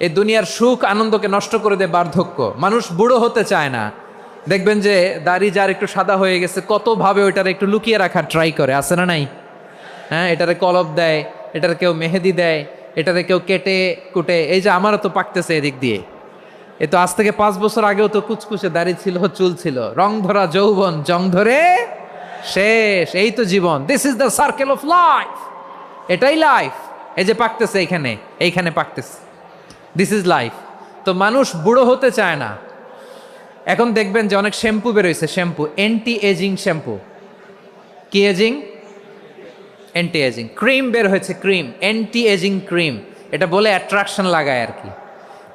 এই দুনিয়ার সুখ আনন্দকে নষ্ট করে দেয় বার্ধক্য। মানুষ বুড়ো হতে চায় না। দেখবেন যে দাড়ি যার একটু সাদা হয়ে গেছে কতভাবে ওইটারে একটু লুকিয়ে রাখার ট্রাই করে, আছে না নাই? হ্যাঁ, এটারে কলপ দেয়, এটারে কেউ মেহেদি দেয়, এটারে কেউ কেটে কুটে। এই যে আমারও তো পাকতেছে এদিক দিয়ে, এ তো আজ থেকে 5 বছর আগেও তো কুচকুচে দাড়ি ছিল, চুল ছিল, রং ধরা যৌবন জং ধরে শেষ। এই তো জীবন, this is the circle of life. এটাই লাইফ। এই যে পাকতেছে এইখানে পাকতেছে, দিস ইজ লাইফ। তো মানুষ বুড়ো হতে চায় না। এখন দেখবেন যে অনেক শ্যাম্পু বেরোইছে, শ্যাম্পু অ্যান্টি এজিং শ্যাম্পু। কি এজিং? Anti aging. ক্রিম বের হয়েছে, ক্রিম অ্যান্টি এজিং ক্রিম। এটা বলে অ্যাট্রাকশন লাগায় আর কি,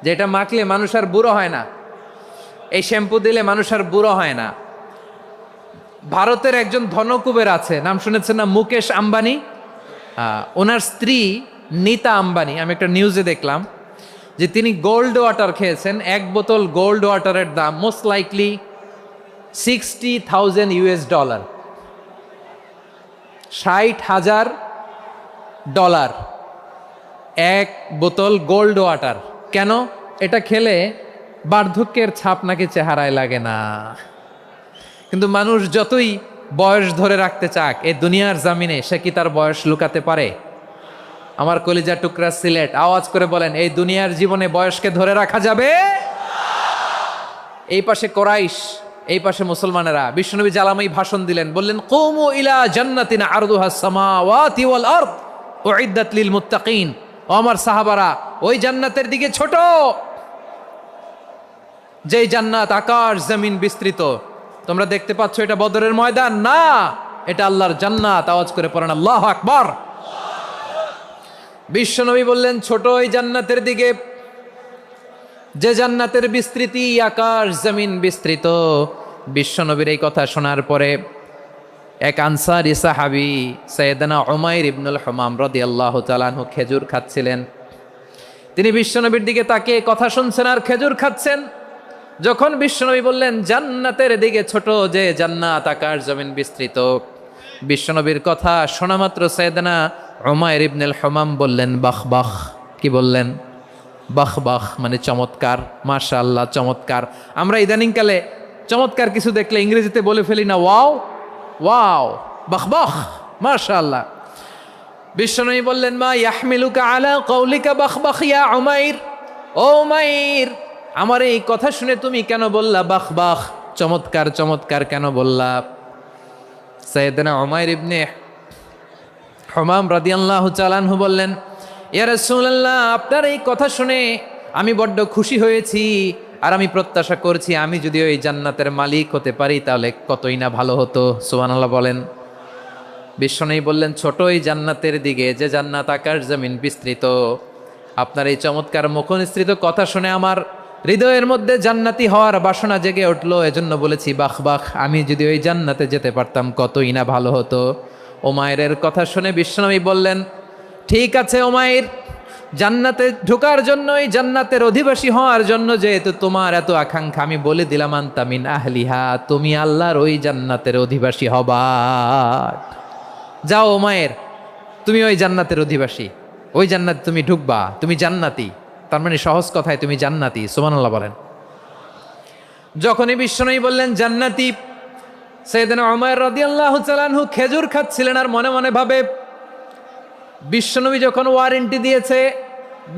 যে এটা মাখলে মানুষ আর বুড়ো হয় না, এই শ্যাম্পু দিলে মানুষ আর বুড়ো হয় না। ভারতের একজন ধনকুবের আছে, নাম শুনেছেন না? মুকেশ আম্বানি। ওনার স্ত্রী নীতা আম্বানি, আমি একটা নিউজে দেখলাম যে তিনি গোল্ড ওয়াটার খেয়েছেন। 1 বোতল গোল্ড ওয়াটারের দাম মোস্ট লাইকলি $60,000, $60,000 1 বোতল গোল্ড ওয়াটার। কেন? এটা খেলে বার্ধক্যের ছাপ নাকি চেহারায় লাগে না। কিন্তু মানুষ যতই বয়স ধরে রাখতে চাক এই দুনিয়ার জামিনে, সে কি তার বয়স লুকাতে পারে? আমার কলিজা টুকরা সিলেট, আওয়াজ করে বলেন, এই দুনিয়ার জীবনে বয়সকে ধরে রাখা যাবে? এই পাশে কোরাইশ, এই পাশে মুসলমানেরা। বিশ্বনবী জালামাই ভাষণ দিলেন, বললেন, কুমু ইলা জান্নাতিন আরদুহাস সামাওয়াতি ওয়াল আরদ উইদ্দাত লিল মুত্তাকিন। ও আমার সাহাবারা, ওই জান্নাতের দিকে ছোট, যেই জান্নাত আকাশ জমিন বিস্তৃত। তোমরা দেখতে পাচ্ছ এটা বদরের ময়দান না, এটা আল্লাহর জান্নাত। আওয়াজ করে পড়েন আল্লাহু আকবার। বিশ্বনবী বললেন, ছোট ওই জান্নাতের দিকে, যে জান্নাতের বিস্তৃতি আকাশ জমিন বিস্তৃত। বিশ্বনবীর এই কথা শোনার পরে এক আনসারী সাহাবী সাইয়েদনা উমাইর ইবনুল হুমাম রাদিয়াল্লাহু তাআলা আনহু খেজুর খাচ্ছিলেন। তিনি বিশ্বনবীর দিকে তাকিয়ে কথা শুনছেন আর খেজুর খাচ্ছেন। যখন বিশ্বনবী বললেন জান্নাতের দিকে ছোট, যে জান্নাত আকাশ জমিন বিস্তৃত, বিশ্বনবীর কথা শোনা মাত্র সাইয়েদনা উমাইর ইবনুল হুমাম বললেন বাহ বাহ। কি বললেন? বাহ বাহ, মানে চমৎকার, মাশাআল্লাহ, চমৎকার। আমরা ইদানিংকালে চমৎকার কিছু দেখলে ইংরেজিতে বলে ফেলি না, ওয়াও ওয়াও, বাহ বাহ, মাশাআল্লাহ। বিশ্বনবী বললেন, মা ইয়াহমিলুকা আলা কওলিকা বাহ বাহ ইয়া উমাইর। ও উমাইর, আমার এই কথা শুনে তুমি কেন বললা বাহ বাহ, চমৎকার চমৎকার কেন বললা? সাইয়েদনা উমাইর ইবনে হুমাম রাদিয়াল্লাহু তাআলা আনহু বললেন, ইয়া রাসূলুল্লাহ, আপনার এই কথা শুনে আমি বড্ড খুশি হয়েছি, আর আমি প্রত্যাশা করছি আমি যদি ওই জান্নাতের মালিক হতে পারি তাহলে কতই না ভালো হতো। সুবহানাল্লাহ বলেন। বিশ্বনবী বললেন, ছোট ওই জান্নাতের দিকে, যে জান্নাত আকাশ জমিন বিস্তৃত। আপনার এই চমৎকার মুখনিসৃত কথা শুনে আমার হৃদয়ের মধ্যে জান্নাতি হওয়ার বাসনা জেগে উঠলো, এজন্য বলেছি বাহ বাহ, আমি যদি ওই জান্নাতে যেতে পারতাম কতই না ভালো হতো। উমাইরের কথা শুনে বিশ্বনবী বললেন, ঠিক আছে উমাইর, জান্নাতে ঢোকার জন্য, এই জান্নাতের অধিবাসী হওয়ার জন্য যেহেতু তোমার এত আকাঙ্ক্ষা, আমি বলে দিলাম আনতা মিন আহলিহা, তুমি আল্লাহর ওই জান্নাতের অধিবাসী হবা। যাও উমাইর, তুমি ওই জান্নাতের অধিবাসী, ওই জান্নাতে তুমি ঢুকবা, তুমি জান্নাতি। তার মানে সহজ কথায় তুমি জান্নাতি। সুবহানাল্লাহ বলেন। যখনই বিশ্বনবী বললেন জান্নাতি, সাইয়েদনা উমাইর রাদিয়াল্লাহু তাআলা আনহু খেজুর খাচ্ছিলেন আর মনে মনে ভাবে, বিশ্বনবী যখন ওয়ারেন্টি দিয়েছে,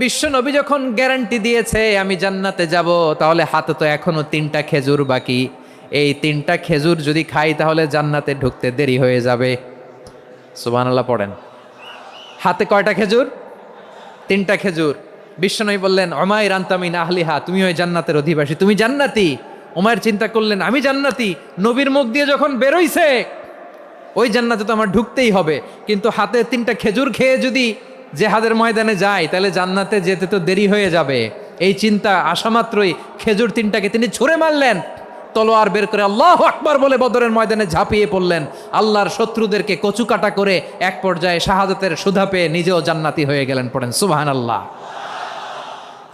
বিশ্বনবী যখন গ্যারান্টি দিয়েছে আমি জান্নাতে যাব, তাহলে হাতে তো এখনো 3টা খেজুর বাকি। এই 3টা খেজুর যদি খাই তাহলে জান্নাতে ঢুকতে দেরি হয়ে যাবে। সুবহানাল্লাহ পড়েন। হাতে কয়টা খেজুর? 3টা খেজুর। বিশ্বনবী বললেন, উমাইর আনতা মিন আহলিহা, তুমি ওই জান্নাতের অধিবাসী, তুমি জান্নাতি। উমাইর চিন্তা করলেন, আমি জান্নাতি, নবীর মুখ দিয়ে যখন বেরোইছে ওই জান্নাতে তো আমার ঢুকতেই হবে, কিন্তু হাতে 3টা খেজুর খেয়ে যদি জেহাদের ময়দানে যাই তাহলে জান্নাতে যেতে তো দেরি হয়ে যাবে। এই চিন্তা আসা মাত্রই খেজুর 3টাকে তিনি ছুঁড়ে মারলেন, তলোয়ার বের করে আল্লাহু আকবার বলে বদরের ময়দানে ঝাঁপিয়ে পড়লেন। আল্লাহর শত্রুদেরকে কচুকাটা করে এক পর্যায়ে শাহাদাতের সুধা পেয়ে নিজেও জান্নাতি হয়ে গেলেন। পড়েন সুবহানাল্লাহ।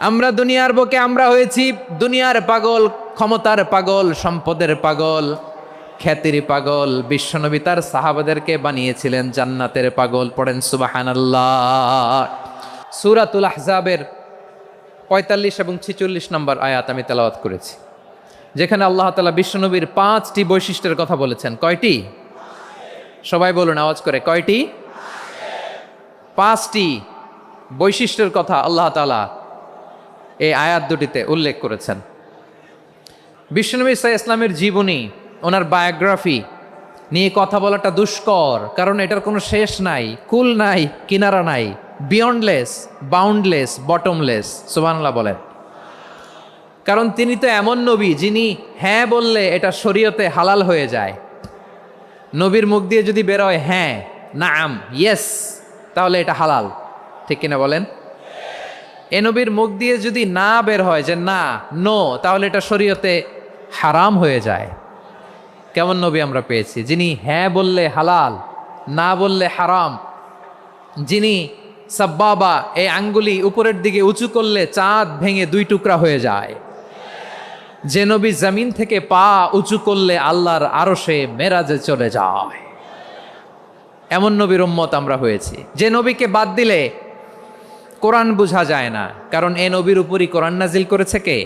আমরা দুনিয়ার বুকে আমরা হয়েছি দুনিয়ার পাগল, ক্ষমতার পাগল, সম্পদের পাগল, খ্যাতির পাগল। বিশ্বনবী তার সাহাবাদেরকে বানিয়েছিলেন জান্নাতের পাগল। পড়েন সুবহানাল্লাহ। সূরাতুল আহজাবের 45 এবং 46 নম্বর আয়াত আমি তেলাওয়াত করেছি, যেখানে আল্লাহ তাআলা বিশ্বনবীর 5টি বৈশিষ্ট্যের কথা বলেছেন। কয়টি? সবাই বলুন আওয়াজ করে, কয়টি? 5টি বৈশিষ্ট্যের কথা আল্লাহ তাআলা এই আয়াত দুটিতে উল্লেখ করেছেন। বিশ্বনবী সাল্লাল্লাহু আলাইহি ইসলামের জীবনী, ওনার বায়োগ্রাফি নিয়ে কথা বলাটা দুষ্কর, কারণ এটার কোনো শেষ নাই, কুল নাই, কিনারা নাই, বিয়ন্ডলেস, বাউন্ডলেস, বটমলেস। সুবহানাল্লাহ বলেন। কারণ তিনি তো এমন নবী যিনি হ্যাঁ বললে এটা শরীয়তে হালাল হয়ে যায়। নবীর মুখ দিয়ে যদি বেরোয় হ্যাঁ, নাম, ইয়েস, তাহলে এটা হালাল। ঠিক কিনা বলেন? এ নবীর মুখ দিয়ে যদি না বের হয় যে না, নো, তাহলে এটা শরীয়তে হারাম হয়ে যায়। কেমন নবী আমরা পেয়েছি, যিনি হ্যাঁ বললে হালাল, না বললে হারাম, যিনি সাব্বাবা, এই আঙ্গুলি উপরের দিকে উঁচু করলে চাঁদ ভেঙে 2 টুকরা হয়ে যায়, যে নবী জমিন থেকে পা উঁচু করলে আল্লাহর আরশে মেরাজে চলে যায়, এমন নবীর উম্মত আমরা হয়েছি। যে নবীকে বাদ দিলে কোরআন বোঝা যায় না, কারণ এ নবীর উপরই কোরআন নাজিল করেছে কে?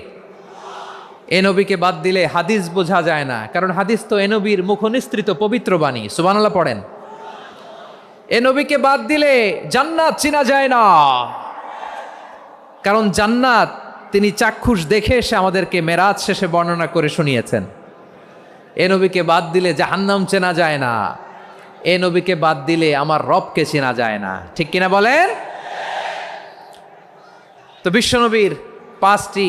এ নবীকে বাদ দিলে হাদিস বোঝা যায় না, কারণ হাদিস তো এ নবীর মুখনিসৃত পবিত্র বাণী। সুবহানাল্লাহ পড়েন। এ নবীকে বাদ দিলে জান্নাত চিনা যায় না, কারণ জান্নাত তিনি চাক্ষুষ দেখে এসে আমাদেরকে মেরাজ শেষে বর্ণনা করে শুনিয়েছেন। এ নবীকে বাদ দিলে জাহান্নাম চেনা যায় না, এ নবীকে বাদ দিলে আমার রবকে চেনা যায় না। ঠিক কিনা বলেন? তো বিশ্বনবীর 5টি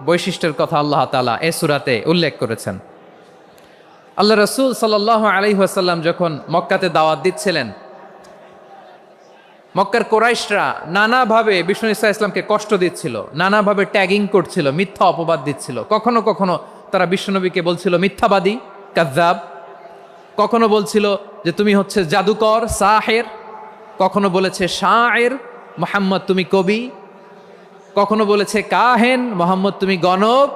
বৈশিষ্ট্যের কথা আল্লাহ তাআলা এই সূরাতে উল্লেখ করেছেন। আল্লাহ রাসূল সাল্লাল্লাহু আলাইহি ওয়াসাল্লাম যখন মক্কাতে দাওয়াত দিচ্ছিলেন, মক্কার কোরাইশরা নানাভাবে বিষ্ণু ঈসা ইসলামকে কষ্ট দিচ্ছিল, নানাভাবে ট্যাগিং করছিল, মিথ্যা অপবাদ দিচ্ছিল। কখনো কখনো তারা বিশ্বনবীকে বলছিল মিথ্যাবাদী, কাযযাব। কখনো বলছিল যে তুমি হচ্ছে জাদুকর, সাহের। কখনো বলেছে শায়ের, মুহাম্মদ তুমি কবি। কখনো বলেছে কাহেন, মোহাম্মদ তুমি গণক।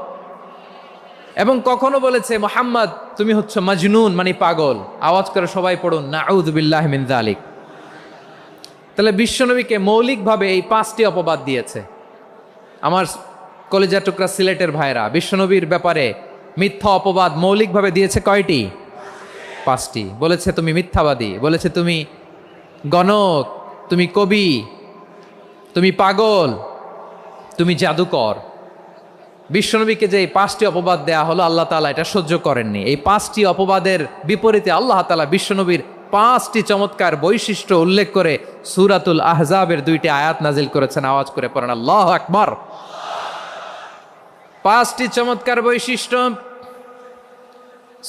এবং কখনো বলেছে মুহাম্মদ তুমি হচ্ছে মাজনুন, মানে পাগল। আওয়াজ করে সবাই পড়ুন নাউযু বিল্লাহি মিন যালিক। তাহলে বিশ্বনবীকে মৌলিকভাবে এই 5টি অপবাদ দিয়েছে। আমার কলেজা টুকরা সিলেটের ভাইরা, বিশ্বনবীর ব্যাপারে মিথ্যা অপবাদ মৌলিকভাবে দিয়েছে কয়টি? 5টি। বলেছে তুমি মিথ্যাবাদী, বলেছে তুমি গণক, তুমি কবি, তুমি পাগল, তুমি জাদুকর। বিশ্বনবীকে যে এই 5টি অপবাদ দেয়া হলো, আল্লাহ তাআলা এটা সহ্য করেননি। এই 5টি অপবাদের বিপরীতে আল্লাহ তাআলা বিশ্বনবীর 5টি চমৎকার বৈশিষ্ট্য উল্লেখ করে সূরাতুল আহজাবের 2টি আয়াত নাজিল করেছেন। আওয়াজ করে পড়েন আল্লাহু আকবার। 5টি চমৎকার বৈশিষ্ট্য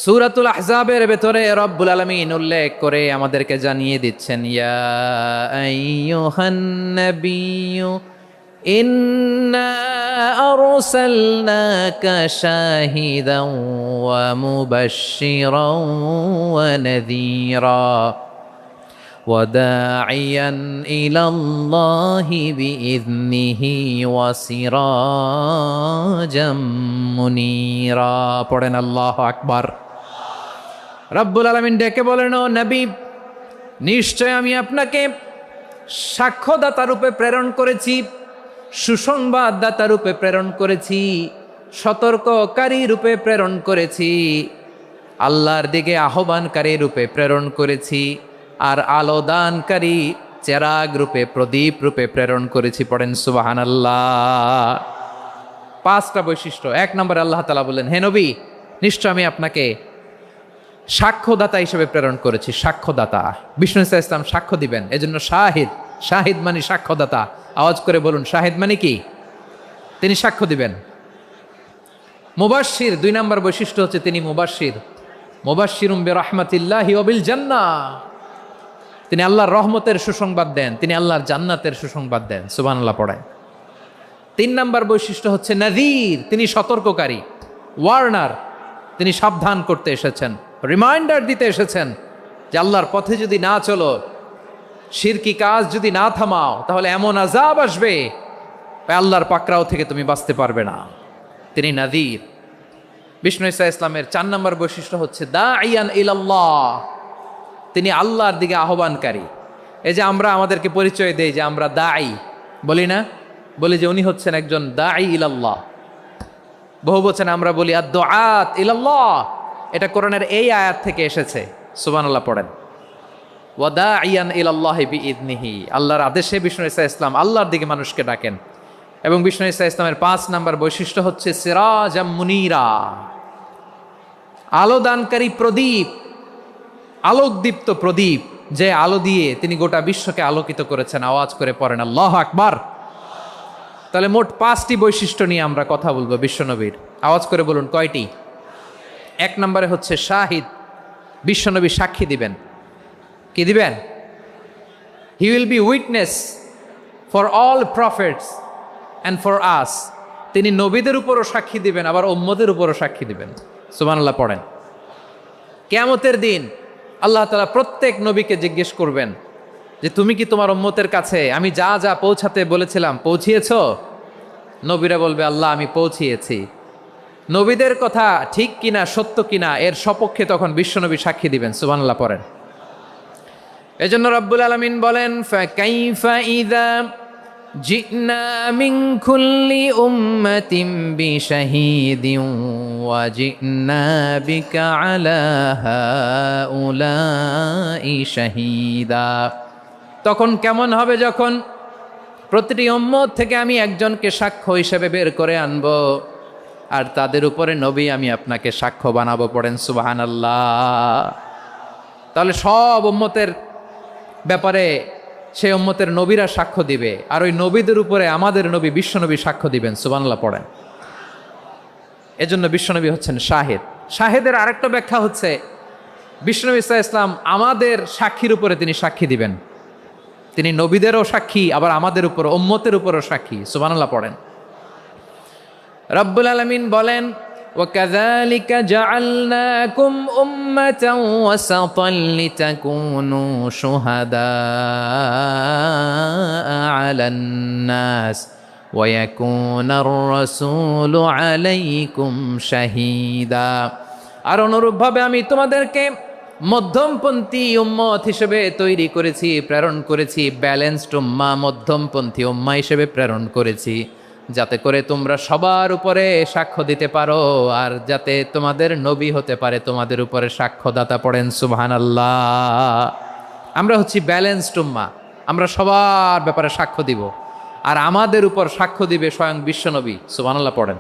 সূরাতুল আহজাবের ভেতরে রব্বুল আলামিন উল্লেখ করে আমাদেরকে জানিয়ে দিচ্ছেন, ইয়া আইয়ুহান নাবিয়্যু ইন্না আরসালনাকা শাহিদান ওয়া মুবাশশিরান ওয়া নাযীরা ওয়া দাঈয়ান ইলাল্লাহি বিইذনিহি ওয়া সিরাজাম মুনীরা। পড়েন আল্লাহু আকবার। রব্বুল আলামিন ডেকে বলেন, ও নবী, নিশ্চয় আমি আপনাকে সাক্ষ্যদাতা রূপে প্রেরণ করেছি, সুসংবাদদাতা রূপে প্রেরণ করেছি, সতর্ককারী রূপে প্রেরণ করেছি, আল্লাহর দিকে আহ্বানকারী রূপে প্রেরণ করেছি, আর আলোদানকারী চেরাগ রূপে, প্রদীপ রূপে প্রেরণ করেছি। পড়েন সুবহানাল্লাহ। 5টা বৈশিষ্ট্য। 1 নম্বরে আল্লাহ তাআলা বললেন, হে নবী, নিশ্চয় আমি আপনাকে সাক্ষ্যদাতা হিসেবে প্রেরণ করেছি। সাক্ষ্যদাতা, বিষ্ণু ঈসা ইসলাম সাক্ষ্য দিবেন, এজন্য শাহিদ। শাহিদ মানে সাক্ষ্যদাতা। আওয়াজ করে বলুন, শাহিদ মানে কি? তিনি সাক্ষ্য দিবেন। মুবাশশির, 2 নম্বর বৈশিষ্ট্য হচ্ছে তিনি মুবাশশির। মুবাশশিরুম বিরহমাতিল্লাহি ওয়া বিল জান্নাহ। তিনি আল্লাহর রহমতের সুসংবাদ দেন, তিনি আল্লাহর জান্নাতের সুসংবাদ দেন। সুবহানাল্লাহ পড়েন। 3 নম্বর বৈশিষ্ট্য হচ্ছে নাযীর, তিনি সতর্ককারী, ওয়ার্নার। তিনি সাবধান করতে এসেছেন, রিমাইন্ডার দিতে এসেছেন যে আল্লাহর পথে যদি না চলো, শিরকি কাজ যদি না থামাও, তাহলে এমন আযাব আসবে আল্লাহর পাকড়াও থেকে তুমি বাঁচতে পারবে না। তিনি নাযীর। বিষ্ণু ঈসা ইসলামের 4 নম্বর বৈশিষ্ট্য হচ্ছে দাঈয়ান ইলাল্লাহ, তিনি আল্লাহর দিকে আহ্বানকারী। এই যে আমরা আমাদেরকে পরিচয় দেই যে আমরা দাঈ, বলি না? বলি যে উনি হচ্ছেন একজন দাঈ ইলাল্লাহ। বহু বচনে আমরা বলি আদ-দুআত ইলাল্লাহ। এটা কোরআনের এই আয়াত থেকে এসেছে। সুবহানাল্লাহ পড়েন। ওয়া দাঈয়ান ইলাল্লাহি বিইذনিহি, আল্লাহর আদেশে বিষ্ণু ঈসা ইসলাম আল্লাহর দিকে মানুষকে ডাকেন। এবং বিষ্ণু ঈসা ইসলামের 5 নাম্বার বৈশিষ্ট্য হচ্ছে সিরাজাম মুনীরা, আলোদানকারী প্রদীপ, আলোকদীপ্ত প্রদীপ, যে আলো দিয়ে তিনি গোটা বিশ্বকে আলোকিত করেছেন। আওয়াজ করে পড়েন আল্লাহু আকবার। তাহলে মোট 5টি বৈশিষ্ট্য নিয়ে আমরা কথা বলবো বিশ্বনবীর। আওয়াজ করে বলুন কয়টি? 1 নম্বরে হচ্ছে শাহিদ, বিশ্বনবী সাক্ষী দিবেন। কি দিবেন? He will be witness for all prophets and for us. তিনি নবীদের উপরও সাক্ষী দিবেন, আবার উম্মতের উপরও সাক্ষী দিবেন। সুবহানাল্লাহ পড়েন। কিয়ামতের দিন আল্লাহ তাআলা প্রত্যেক নবীকে জিজ্ঞেস করবেন যে তুমি কি তোমার উম্মতের কাছে আমি যা যা পৌঁছাতে বলেছিলাম পৌঁছিয়েছো? নবীরা বলবে আল্লাহ আমি পৌঁছিয়েছি। নবীদের কথা ঠিক কিনা, সত্য কিনা, এর সপক্ষে তখন বিশ্বনবী সাক্ষী দিবেন। সুবহানাল্লাহ পড়েন। এজন্য রব্বুল আলামিন বলেন ফাকাইফা ইযা জিনা মিন কুল্লি উম্মাতিন বিশাহীদিন ওয়া জিনা বিকা আলা হাউলাই শাহীদা। তখন কেমন হবে যখন প্রতিটি উম্মত থেকে আমি একজনকে সাক্ষ্য হিসেবে বের করে আনব, আর তাদের উপরে নবী আমি আপনাকে সাক্ষ্য বানাবো। পড়েন সুবহানাল্লাহ। তাহলে সব উম্মতের ব্যাপারে সেই উম্মতের নবীরা সাক্ষ্য দিবে, আর ওই নবীদের উপরে আমাদের নবী বিশ্বনবী সাক্ষ্য দিবেন। সুবহানাল্লাহ পড়েন। এজন্য বিশ্বনবী হচ্ছেন শাহেদ। শাহেদের আরেকটা ব্যাখ্যা হচ্ছে বিশ্বনবী সাল্লাল্লাহু আলাইহি ওয়াসাল্লাম আমাদের সাক্ষীর উপরে তিনি সাক্ষী দিবেন। তিনি নবীদেরও সাক্ষী, আবার আমাদের উপর উম্মতের উপরও সাক্ষী। সুবহানাল্লাহ পড়েন। রব্বুল আলামিন বলেন وَكَذَلِكَ جَعَلْنَاكُمْ أُمَّةً وَسَطًا لِتَكُونُوا شُهَدَاءَ عَلَى النَّاسِ وَيَكُونَ الرَّسُولُ عَلَيْكُمْ شَهِيدًا। আর অনুরূপভাবে আমি তোমাদেরকে মধ্যমপন্থী উম্মত হিসেবে তৈরি করেছি, প্রেরণ করেছি। ব্যালেন্সড উম্মাহ, মধ্যমপন্থী উম্মাহ হিসেবে প্রেরণ করেছি, যাতে করে তোমরা সবার উপরে সাক্ষ্য দিতে পারো, আর যাতে তোমাদের নবী হতে পারে তোমাদের উপরে সাক্ষ্যদাতা। পড়েন সুবহানাল্লাহ। আমরা হচ্ছি ব্যালেন্সড উম্মাহ, আমরা সবার ব্যাপারে সাক্ষ্য দিব, আর আমাদের উপর সাক্ষ্য দিবে স্বয়ং বিশ্বনবী। সুবহানাল্লাহ পড়েন।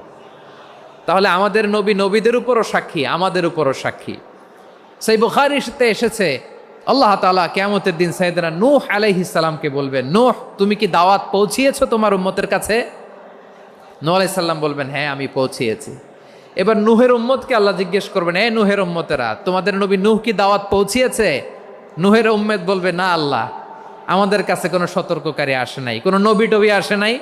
তাহলে আমাদের নবী নবীদের উপরও সাক্ষী, আমাদের উপরও সাক্ষী। সেই বুখারীতে এসেছে আল্লাহ তাআলা কিয়ামতের দিন সাইয়েদনা নূহ আলাইহিস সালামকে বলবেন, নূহ তুমি কি দাওয়াত পৌঁছিয়েছো তোমার উম্মতের কাছে? নূহ আলাইহিস সালাম বলবেন হ্যাঁ আমি পৌঁছিয়েছি। এবার নূহের উম্মতকে আল্লাহ জিজ্ঞেস করবেন, এ নূহের উম্মতেরা তোমাদের নবী নূহ কি দাওয়াত পৌঁছিয়েছে? নূহের উম্মত বলবে না আল্লাহ, আমাদের কাছে কোনো সতর্ককারী আসে নাই, কোনো নবী টবি আসে নাই,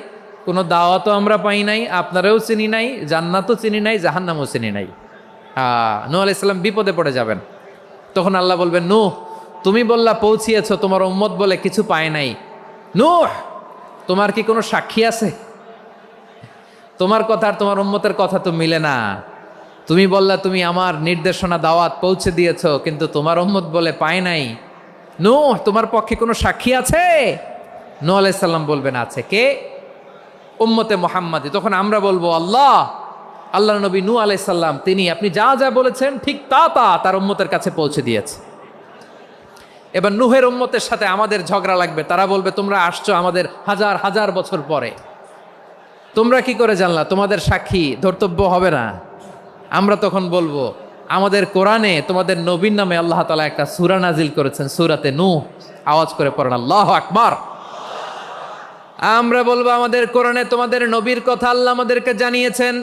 কোনো দাওয়াতও আমরা পাই নাই, আপনারাও চিনি নাই, জান্নাতও চিনি নাই, জাহান্নামও চিনি নাই। নূহ আলাইহিস সালাম বিপদে পড়ে যাবেন। তখন আল্লাহ বলবেন নূহ তুমি বললা পৌঁছিয়েছো, তোমার উম্মত বলে কিছু পায় নাই। নূহ তোমার কি কোনো সাক্ষী আছে? তোমার কথা আর তোমার উম্মতের কথা তো মিলে না। তুমি বললা তুমি আমার নির্দেশনা দাওয়াত পৌঁছে দিয়েছো, কিন্তু তোমার উম্মত বলে পায় নাই। নূহ তোমার পক্ষে কোনো সাক্ষী আছে? নূহ আলাইহিস সালাম বলবেন আছে। কে? উম্মতে মুহাম্মাদি। তখন আমরা বলবো আল্লাহ, আল্লাহর নবী নূহ আলাইহিস সালাম তিনি আপনি যা যা বলেছেন ঠিক তা তা তার উম্মতের কাছে পৌঁছে দিয়েছে। এবার নূহের উম্মতের সাথে আমাদের ঝগড়া লাগবে। তারা বলবে তোমরা আসছো আমাদের হাজার হাজার বছর পরে, তোমরা কি করে জানলা? তোমাদের সাক্ষী ধর্তব্য হবে না? আমরা তখন বলবো আমাদের কোরআনে তোমাদের নবীর নামে আল্লাহ তাআলা একটা সূরা নাজিল করেছেন, সূরাতে নূহ। আওয়াজ করে পড়েন আল্লাহু আকবার। আমরা বলবো আমাদের কোরআনে তোমাদের নবীর কথা আল্লাহ আমাদেরকে জানিয়েছেন,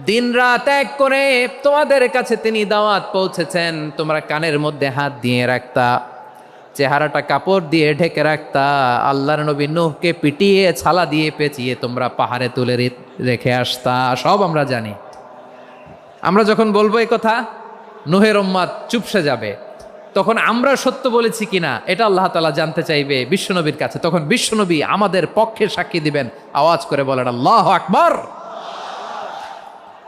দিন রাত এক করে তোমাদের কাছে তিনি দাওয়াত পৌঁছেছেন। তোমরা কানের মধ্যে হাত দিয়ে রাখতা, চেহারাটা কাপড় দিয়ে ঢেকে রাখতা, আল্লাহর নবী নূহকে পিটিয়ে ছালা দিয়ে পেঁচিয়ে তোমরা পাহাড়ে তুলে রেখে আসতা। সব আমরা জানি। আমরা যখন বলবো এই কথা, নূহের উম্মত চুপসে যাবে। তখন আমরা সত্য বলেছি কিনা এটা আল্লাহ তাআলা জানতে চাইবে বিশ্বনবীর কাছে। তখন বিশ্বনবী আমাদের পক্ষে সাক্ষী দিবেন। আওয়াজ করে বলেন আল্লাহু আকবার।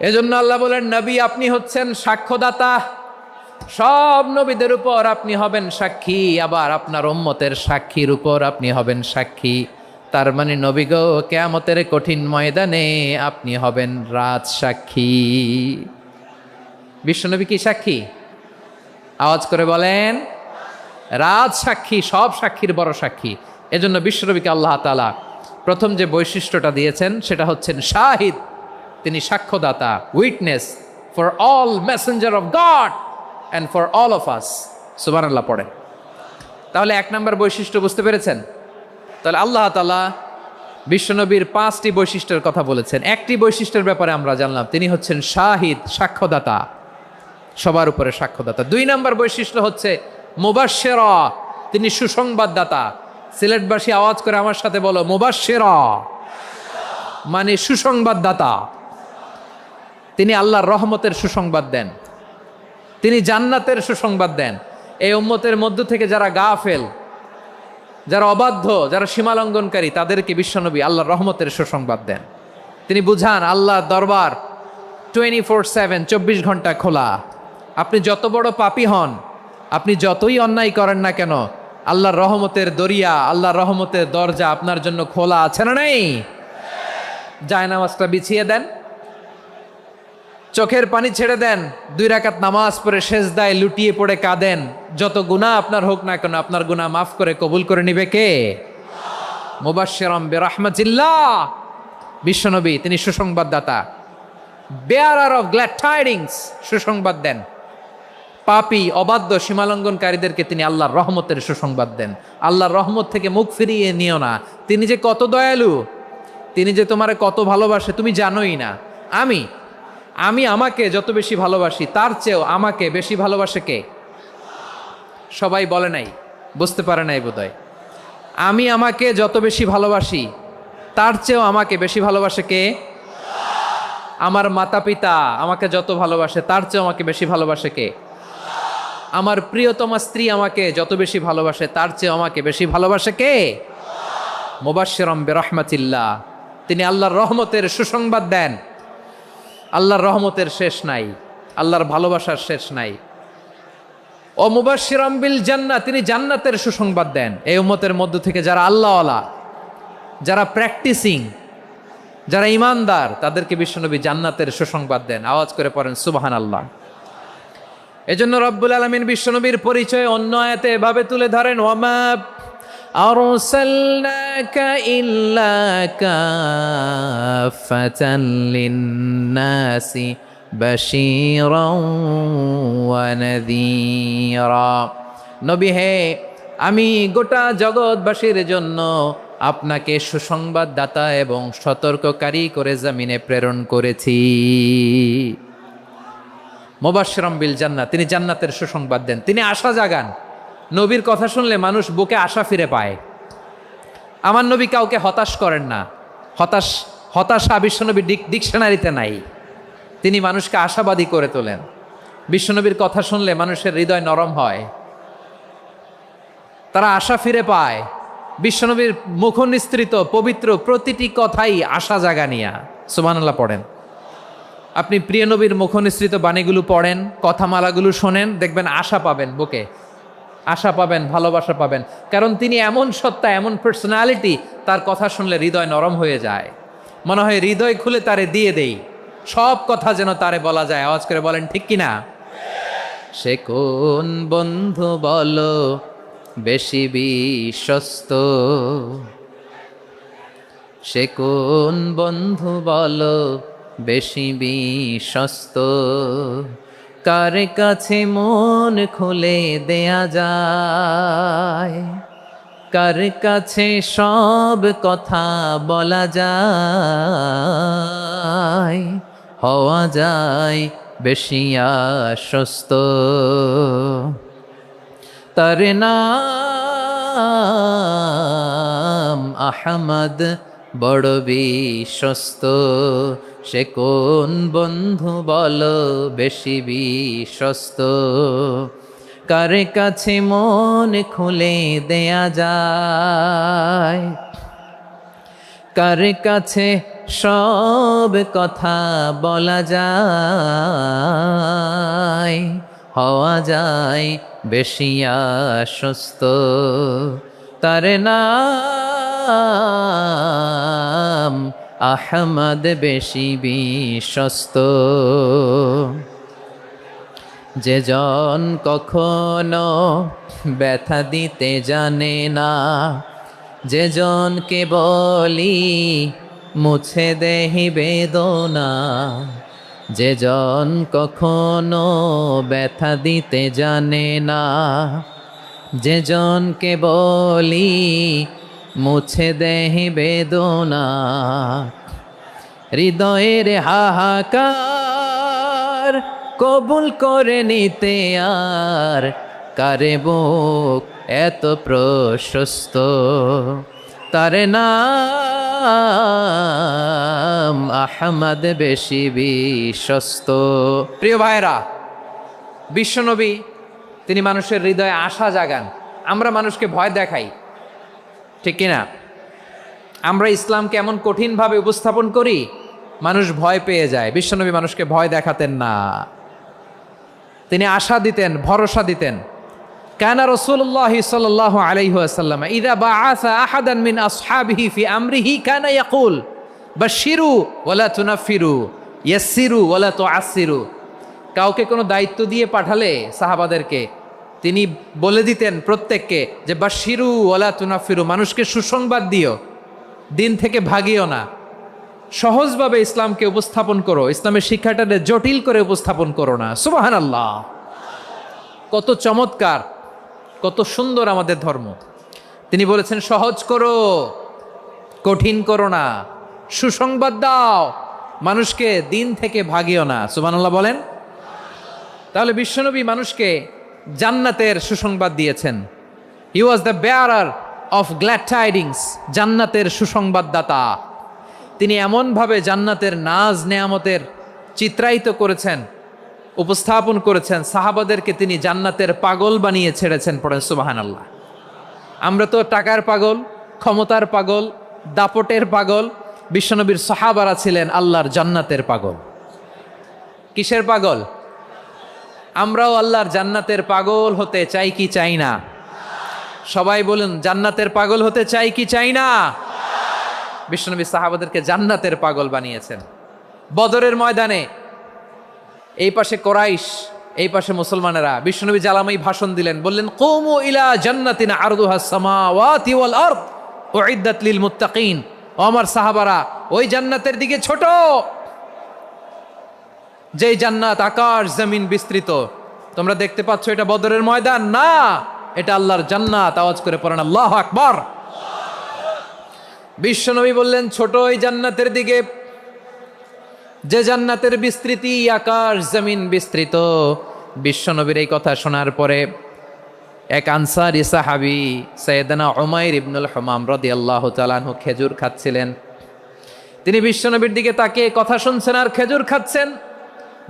এজন্য আল্লাহ বলেন নবী আপনি হচ্ছেন সাক্ষ্যদাতা, সব নবীদের উপর আপনি হবেন সাক্ষী, আবার আপনার উম্মতের সাক্ষীর উপর আপনি হবেন সাক্ষী। তার মানে নবী গো, কিয়ামতের কঠিন ময়দানে আপনি হবেন রাজ সাক্ষী। বিশ্বনবী কি সাক্ষী? আওয়াজ করে বলেন, রাজ সাক্ষী, সব সাক্ষীর বড় সাক্ষী। এজন্য বিশ্বনবীকে আল্লাহ তাআলা প্রথম যে বৈশিষ্ট্যটা দিয়েছেন সেটা হচ্ছেন শাহিদ। তিনি সাক্ষ্যদাতা, witness for all messenger of God and for all of us. সুবহানাল্লাহ পড়ে। তাহলে এক নম্বর বৈশিষ্ট্য বুঝতে পেরেছেন? তাহলে আল্লাহ তাআলা বিশ্বনবীর 5টি বৈশিষ্ট্যের কথা বলেছেন। একটি বৈশিষ্ট্যের ব্যাপারে আমরা জানলাম, তিনি হচ্ছেন শাহিদ, সাক্ষ্যদাতা, সবার উপরে সাক্ষ্যদাতা। 2 নম্বর বৈশিষ্ট্য হচ্ছে মুবাশশিরা, তিনি সুসংবাদদাতা। সিলেটবাসী আওয়াজ করে আমার সাথে বলো, মুবাশশিরা মানে সুসংবাদদাতা। তিনি আল্লাহর রহমতের সুসংবাদ দেন, তিনি জান্নাতের সুসংবাদ দেন। এই উম্মতের মধ্য থেকে যারা গাফেল, যারা অবাধ্য, যারা সীমালঙ্ঘনকারী, তাদেরকে বিশ্বনবী আল্লাহর রহমতের সুসংবাদ দেন। তিনি বুঝান আল্লাহর দরবার 24/7, 24 ঘন্টা খোলা। আপনি যত বড় পাপী হন, আপনি যতই অন্যায় করেন না কেন, আল্লাহর রহমতের দরিয়া, আল্লাহর রহমতের দরজা আপনার জন্য খোলা আছে না নেই? জায়নামাজটা বিছিয়ে দেন, চোখের পানি ছেড়ে দেন, 2 রাকাত নামাজ পড়ে সেজদায় লুটিয়ে পড়ে কাঁদেন। যত গুনাহ আপনার হোক না কেন, আপনার গুনাহ মাফ করে কবুল করে নিবে কে? মুবাশশিরাম বিরাহমাতিল্লাহ। বিশ্বনবী তিনি সুসংবাদদাতা, বেয়ারার অফ গ্ল্যাড টাইডিংস, সুসংবাদ দেন। পাপী, অবাধ্য, সীমালঙ্ঘনকারীদেরকে তিনি আল্লাহর রহমতের সুসংবাদ দেন। আল্লাহর রহমত থেকে মুখ ফিরিয়ে নিও না। তিনি যে কত দয়ালু, তিনি যে তোমারে কত ভালোবাসে তুমি জানোই না। আমি আমাকে যত বেশি ভালোবাসি, তার চেয়েও আমাকে বেশি ভালোবাসে কে? সবাই বলে নাই, বুঝতে পারে নাই বোধহয়। আমি আমাকে যত বেশি ভালোবাসি, তার চেয়েও আমাকে বেশি ভালোবাসে কে? আমার মাতা পিতা আমাকে যত ভালোবাসে, তার চেয়েও আমাকে বেশি ভালোবাসে কে? আমার প্রিয়তমা স্ত্রী আমাকে যত বেশি ভালোবাসে, তার চেয়েও আমাকে বেশি ভালোবাসে কে? মুবাশশিরাম বিরাহমাতিল্লাহ, তিনি আল্লাহর রহমতের সুসংবাদ দেন। আল্লাহর রহমতের শেষ নাই, আল্লাহর ভালোবাসার শেষ নাই। ও মুবাশশিরাম বিল জান্নাহ, তিনি জান্নাতের সুসংবাদ দেন। এই উম্মতের মধ্য থেকে যারা আল্লাহওয়ালা, যারা প্র্যাকটিসিং, যারা ইমানদার, তাদেরকে বিশ্বনবী জান্নাতের সুসংবাদ দেন। আওয়াজ করে পড়েন সুবহানাল্লাহ। এজন্য রব্বুল আলামিন বিশ্বনবীর পরিচয় অন্য আয়াতে এভাবে তুলে ধরেন, ওয়ামা আরসালনাকা ইল্লা কাফাতান লিন্নাসি বাশীরাও ওয়া নাযীরা। নবী হে, আমি গোটা জগৎবাসীর জন্য আপনাকে সুসংবাদদাতা এবং সতর্ককারী করে জমিনে প্রেরণ করেছি। মুবাশশিরাম বিল জান্নাহ, তিনি জান্নাতের সুসংবাদ দেন, তিনি আশা জাগান। নবীর কথা শুনলে মানুষ বুকে আশা ফিরে পায়। আমার নবী কাউকে হতাশ করেন না। হতাশা বিশ্বনবীর ডিকশনারিতে নাই। তিনি মানুষকে আশাবাদী করে তোলেন। বিশ্বনবীর কথা শুনলে মানুষের হৃদয় নরম হয়, তারা আশা ফিরে পায়। বিশ্বনবীর মুখ নিঃসৃত পবিত্র প্রতিটি কথাই আশা জাগানিয়া। সুবহানাল্লাহ পড়েন। আপনি প্রিয় নবীর মুখ নিঃসৃত বাণীগুলো পড়েন, কথামালাগুলো শোনেন, দেখবেন আশা পাবেন, বুকে আশা পাবেন, ভালোবাসা পাবেন। কারণ তিনি এমন সত্তা, এমন পার্সোনালিটি, তার কথা শুনলে হৃদয় নরম হয়ে যায়। মনে হয় হৃদয় খুলে তারে দিয়ে দেই, সব কথা যেন তারে বলা যায়। আওয়াজ করে বলেন ঠিক কিনা? সে কোন বন্ধু বলো বেশি বিশ্বস্ত, সে কোন বন্ধু বলো বেশি বিশ্বস্ত, কার কাছে মন খুলে দেয়া যায়, কার কাছে সব কথা বলা যায়, হওয়া যায় বেশি আশ্বস্ত। তার নাম আহমদ, বড় বিশ্বস্ত। সে কোন বন্ধু বলো বেশি বিশ্বস্ত, কার কাছে মন খুলে দেয়া যায়, কার কাছে সব কথা বলা যায়, হওয়া যায় বেশি আশ্বস্ত। তার নাম নাম আহমদ বেশি বিশ্বস্ত। যে জন কখনো ব্যথা দিতে জানে না, যে জনকে বলি মুছে দেহি বেদনা, যে জন কখনো ব্যথা দিতে জানে না, যে জনকে বলি মুছে দেহি বেদনা, হৃদয়ের হাহাকার কবুল করে নিতে আর কারে বুক এত প্রশস্ত। তার নাম আহমদ বেশি বিশ্বস্ত। প্রিয় ভাইরা, বিশ্বনবী তিনি মানুষের হৃদয়ে আশা জাগান। আমরা মানুষকে ভয় দেখাই, ঠিক কিনা? আমরা ইসলামকে এমন কঠিনভাবে উপস্থাপন করি, মানুষ ভয় পেয়ে যায়। বিশ্বনবী মানুষকে ভয় দেখাতেন না, তিনি আশা দিতেন, ভরসা দিতেন। কানা রাসূলুল্লাহ সাল্লাল্লাহু আলাইহি ওয়াসাল্লাম ইযা বাআসা আহাদান মিন আসহাবিহি ফি আমরিহি কানা ইয়াকুল বাশশিরু ওয়ালা তুনাফিরু ইয়াসসিরু ওয়ালা তুআসসিরু। কাউকে কোনো দায়িত্ব দিয়ে পাঠালে সাহাবাদেরকে তিনি বলে দিতেন প্রত্যেককে যে বাশশিরু ওয়ালা তুনাফিরু, মানুষকে সুসংবাদ দিও, দিন থেকে ভাগিও না, সহজভাবে ইসলামকে উপস্থাপন করো, ইসলামের শিক্ষাটাকে জটিল করে উপস্থাপন করো না। সুবহানাল্লাহ, কত চমৎকার, কত সুন্দর আমাদের ধর্ম। তিনি বলেছেন সহজ করো, কঠিন করো না, সুসংবাদ দাও, মানুষকে দিন থেকে ভাগিও না। সুবহানাল্লাহ বলেন। তাহলে বিশ্বনবী মানুষকে জান্নাতের সুসংবাদ দিয়েছেন। He was the bearer of glad tidings, জান্নাতের সুসংবাদদাতা। তিনি এমনভাবে জান্নাতের নাজ নেয়ামতের চিত্রায়িত করেছেন, উপস্থাপন করেছেন, সাহাবাদেরকে তিনি জান্নাতের পাগল বানিয়ে ছেড়েছেন। পড়েন সুবহানাল্লাহ। আমরা তো টাকার পাগল, ক্ষমতার পাগল, দাপটের পাগল। বিশ্বনবীর সাহাবারা ছিলেন আল্লাহর জান্নাতের পাগল। কিসের পাগল? আমরাও আল্লাহর জান্নাতের পাগল হতে চাই কি চাই না? সবাই বলুন, জান্নাতের পাগল হতে চাই কি চাই না? বিশ্বনবী সাহাবাদেরকে জান্নাতের পাগল বানিয়েছেন। বদরের ময়দানে এই পাশে কোরাইশ, এই পাশে মুসলমানেরা, বিশ্বনবী জ্বালামাই ভাষণ দিলেন, বললেন কুমু ইলা জান্নাতিন আরদুহাস সামাওয়াতি ওয়াল আরদ উইদ্দাত লিল মুত্তাকিন। ও আমার সাহাবারা, ওই জান্নাতের দিকে ছোট, যেই জান্নাত আকাশ জমিন বিস্তৃত। তোমরা দেখতে পাচ্ছ এটা বদরের ময়দান না, এটা আল্লাহর জান্নাত। আওয়াজ করে পড়েন আল্লাহু আকবার। বিশ্বনবী বললেন ছোট ওই জান্নাতের দিকে, যে জান্নাতের বিস্তৃতি আকাশ জমিন বিস্তৃত। বিশ্বনবীর এই কথা শোনার পরে এক আনসারী সাহাবী সাইয়েদনা উমাইর ইবনুল হুমাম রাদিয়াল্লাহু তাআলা আনহু খেজুর খাচ্ছিলেন। তিনি বিশ্বনবীর দিকে তাকিয়ে কথা শুনছেন আর খেজুর খাচ্ছেন।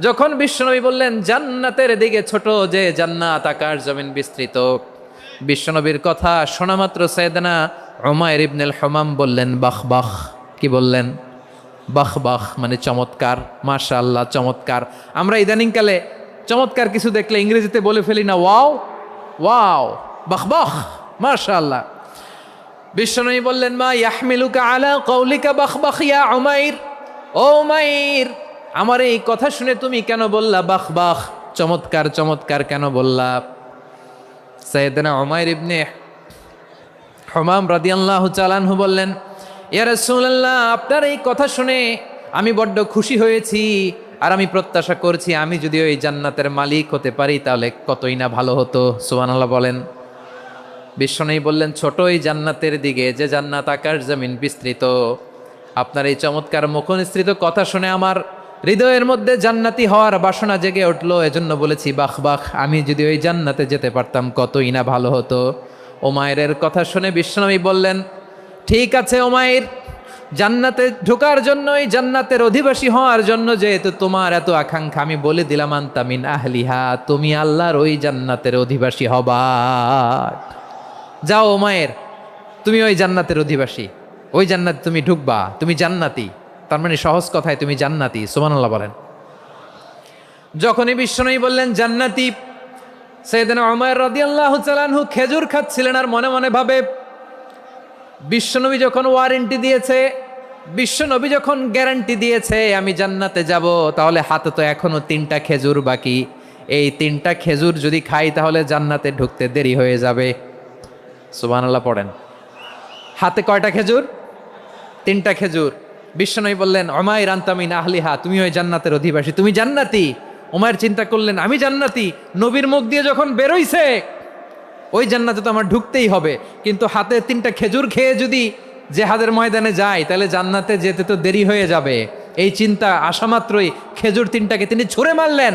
যখন বিশ্বনবী বললেন জান্নাতের দিকে ছোট, যে জান্নাত আকাশ জমিন বিস্তৃত, বিশ্বনবীর কথা শোনা মাত্র সাইয়েদনা উমাইর ইবনুল হুমাম বললেন বাহ বাহ। কি বললেন? বাহ বাহ, মানে চমৎকার, মাশাআল্লাহ, চমৎকার। আমরা ইদানিংকালে চমৎকার কিছু দেখলে ইংরেজিতে বলে ফেলি না, ওয়াও ওয়াও, বাহ বাহ, মাশাআল্লাহ। বিশ্বনবী বললেন মা ইয়াহমিলুকা আলা কওলিকা বাহ বাহ ইয়া উমাইর। ও উমাইর, আমার এই কথা শুনে তুমি কেন বললা বাহ বাহ, চমৎকার চমৎকার কেন বললা? সাইয়েদনা উমাইর ইবনে হুমাম রাদিয়াল্লাহু তাআলা আনহু বললেন ইয়া রাসূলুল্লাহ, আপনার এই কথা শুনে আমি বড্ড খুশি হয়েছি, আর আমি প্রত্যাশা করছি আমি যদি ওই জান্নাতের মালিক হতে পারি তাহলে কতই না ভালো হতো। সুবহানাল্লাহ বলেন। বিশ্বনবী বললেন ছোট ওই জান্নাতের দিকে, যে জান্নাত আকাশ জমিন বিস্তৃত। আপনার এই চমৎকার মুখনিসৃত কথা শুনে আমার হৃদয়ের মধ্যে জান্নাতি হওয়ার বাসনা জেগে উঠলো, এজন্য বলেছি বাহ বাহ, আমি যদি ওই জান্নাতে যেতে পারতাম কতই না ভালো হতো। উমাইরের কথা শুনে বিশ্বনবী বললেন ঠিক আছে উমাইর, জান্নাতে ঢোকার জন্য, এই জান্নাতের অধিবাসী হওয়ার জন্য যেহেতু তোমার এত আকাঙ্ক্ষা, আমি বলে দিলাম আনতা মিন আহলিহা, তুমি আল্লাহর ওই জান্নাতের অধিবাসী হবা। যাও উমাইর, তুমি ওই জান্নাতের অধিবাসী, ওই জান্নাতে তুমি ঢুকবা, তুমি জান্নাতি। তার মানে সহজ কথায় তুমি জান্নাতি। সুবহানাল্লাহ বলেন। যখনই বিশ্বনবী বললেন জান্নাতি, সাইয়েদনা উমাইর রাদিয়াল্লাহু তাআলা আনহু খেজুর খাচ্ছিলেন আর মনে মনে ভাবে বিশ্বনবী যখন ওয়ারেন্টি দিয়েছে, বিশ্বনবী যখন গ্যারান্টি দিয়েছে আমি জান্নাতে যাব, তাহলে হাতে তো এখনো 3টা খেজুর বাকি। এই 3টা খেজুর যদি খাই তাহলে জান্নাতে ঢুকতে দেরি হয়ে যাবে। সুবহানাল্লাহ পড়েন। হাতে কয়টা খেজুর? 3টা খেজুর। বিশ্বনবী বললেন, উমাইর আনতা মিন আহলিহা, তুমি ওই জান্নাতের অধিবাসী, তুমি জান্নাতি। উমাইর চিন্তা করলেন, আমি জান্নাতি, নবীর মুখ দিয়ে যখন বেরোইছে ওই জান্নাতে তো আমার ঢুকতেই হবে, কিন্তু হাতে 3টা খেজুর খেয়ে যদি জেহাদের ময়দানে যাই তাহলে জান্নাতে যেতে তো দেরি হয়ে যাবে। এই চিন্তা আসা মাত্রই খেজুর 3টাকে তিনি ছুঁড়ে মারলেন,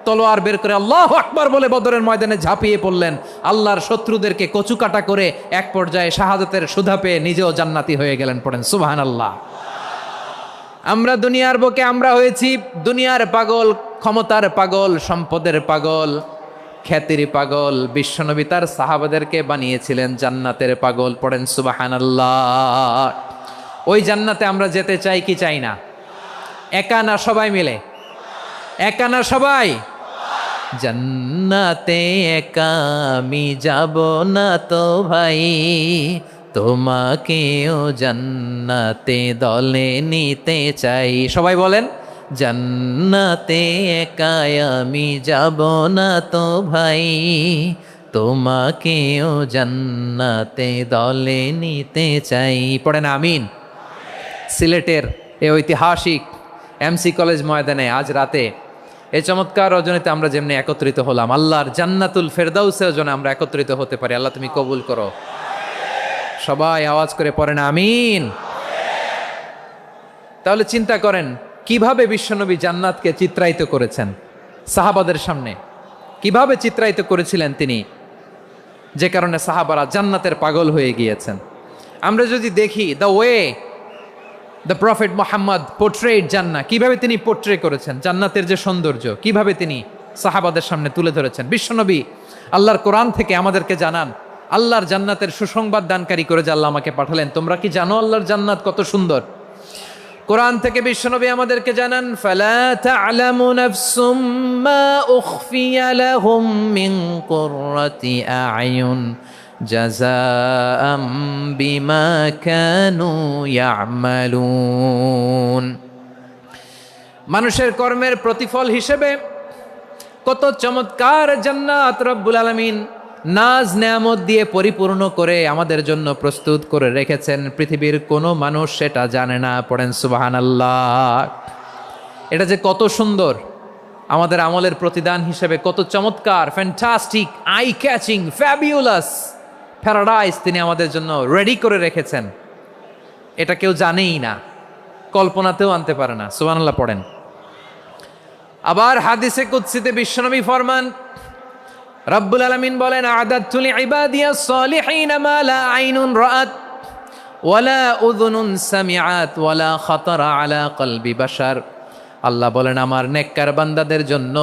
তলোয়ার বের করে আল্লাহু আকবার বলে বদরের ময়দানে ঝাঁপিয়ে পড়লেন। আল্লাহর শত্রুদেরকে কচুকাটা করে এক পর্যায়ে শাহাদাতের সুধা পেয়ে নিজেও জান্নাতি হয়ে গেলেন। পড়েন সুবহানাল্লাহ। আমরা দুনিয়ার বুকে আমরা হয়েছি দুনিয়ার পাগল, ক্ষমতার পাগল, সম্পদের পাগল, খ্যাতির পাগল। বিশ্বনবী তার সাহাবাদেরকে বানিয়েছিলেন জান্নাতের পাগল। পড়েন সুবহানাল্লাহ। ওই জান্নাতে আমরা যেতে চাই কি চাই না? একা না সবাই মিলে? একা না সবাই? জান্নাতে একা আমি যাব না তো ভাই, তোমাকেও জান্নাতে দলে নিতে চাই। সবাই বলেন, জান্নাতে একা আমি যাব না তো ভাই, তোমাকেও জান্নাতে দলে নিতে চাই। পড়েন আমিন। সিলেটের এই ঐতিহাসিক এমসি কলেজ ময়দানে আজ রাতে এই চমৎকার রজনীতে আমরা যেমনি একত্রিত হলাম, আল্লাহর জান্নাতুল ফেরদাউসের জন্য আমরা একত্রিত হতে পারি। আল্লাহ তুমি কবুল করো। সবাই আওয়াজ করে পড়েন আমিন। তাহলে চিন্তা করেন কিভাবে বিশ্বনবী জান্নাতকে চিত্রায়িত করেছেন সাহাবাদের সামনে, কিভাবে চিত্রায়িত করেছিলেন তিনি, যে কারণে সাহাবারা জান্নাতের পাগল হয়ে গিয়েছেন। আমরা যদি দেখি the way the prophet Mohammad portrait জান্নাত, কিভাবে তিনি পোর্ট্রে করেছেন জান্নাতের যে সৌন্দর্য, কিভাবে তিনি সাহাবাদের সামনে তুলে ধরেছেন। বিশ্বনবী আল্লাহর কোরআন থেকে আমাদেরকে জানান, আল্লাহর জান্নাতের সুসংবাদ দানকারী করে যে আল্লাহ আমাকে পাঠালেন। তোমরা কি জানো আল্লাহর জান্নাত কত সুন্দর? কোরআন থেকে বিশ্বনবী আমাদেরকে জানান, ফালা তা'লামু নাফসুম মা উখফিয়া লাহুম মিন কুররাতি আ'য়ুন জাযাআম বিমা কানু ইয়া'মালুন। মানুষের কর্মের প্রতিফল হিসেবে কত চমৎকার জান্নাত রব্বুল আলামিন নাজ নেয়ামত দিয়ে পরিপূর্ণ করে আমাদের জন্য প্রস্তুত করে রেখেছেন। পৃথিবীর কোনো মানুষ সেটা জানে না। পড়েন সুবহানাল্লাহ। এটা যে কত সুন্দর, আমাদের আমলের প্রতিদান হিসেবে কত চমৎকার, fantastic, eye catching, fabulous paradise তিনি আমাদের জন্য রেডি করে রেখেছেন। এটা কেউ জানেই না, কল্পনাতেও আনতে পারে না। সুবহানাল্লাহ পড়েন। আবার হাদিসে কুদসিতে বিশ্বনবী ফরমান, রব্বুল আলামিন বলেন, আ'দাদতু লিইবাদিয়াস সালিহিন মা লা আইনুন রাআত ওয়ালা উযুনুন সামিআত ওয়ালা খাতারা আলা কলবি বাশার। আল্লাহ বলেন, আমার নেককার বান্দাদের জন্য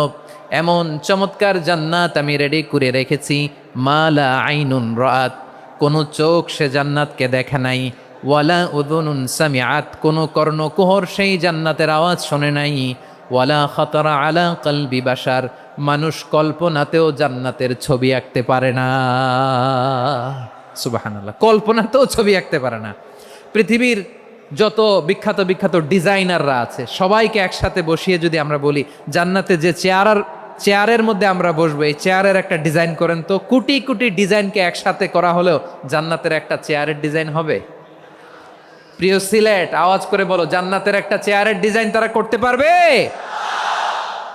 এমন চমৎকার জান্নাত আমি রেডি করে রেখেছি, মা লা আইনুন রাআত, কোনো চোখ সে জান্নাতকে দেখে নাই, ওয়ালা উযুনুন সামিআত, কোনো কর্ণকুহর সেই জান্নাতের আওয়াজ শোনে নাই, ওয়ালা খাতারা আলা কলবি বাশার, মানুষ কল্পনাতেও জান্নাতের ছবি আঁকতে পারে না। সুবহানাল্লাহ, কল্পনাতেও ছবি আঁকতে পারে না। পৃথিবীর যত বিখ্যাত বিখ্যাত ডিজাইনাররা আছে সবাইকে একসাথে বসিয়ে যদি আমরা বলি জান্নাতে যে চেয়ারের মধ্যে আমরা বসবো, এই চেয়ারের একটা ডিজাইন করেন তো, কোটি কোটি ডিজাইনকে একসাথে করা হলেও জান্নাতের একটা চেয়ারের ডিজাইন হবে? প্রিয় সিলেট, আওয়াজ করে বলো, জান্নাতের একটা চেয়ারের ডিজাইন তারা করতে পারবে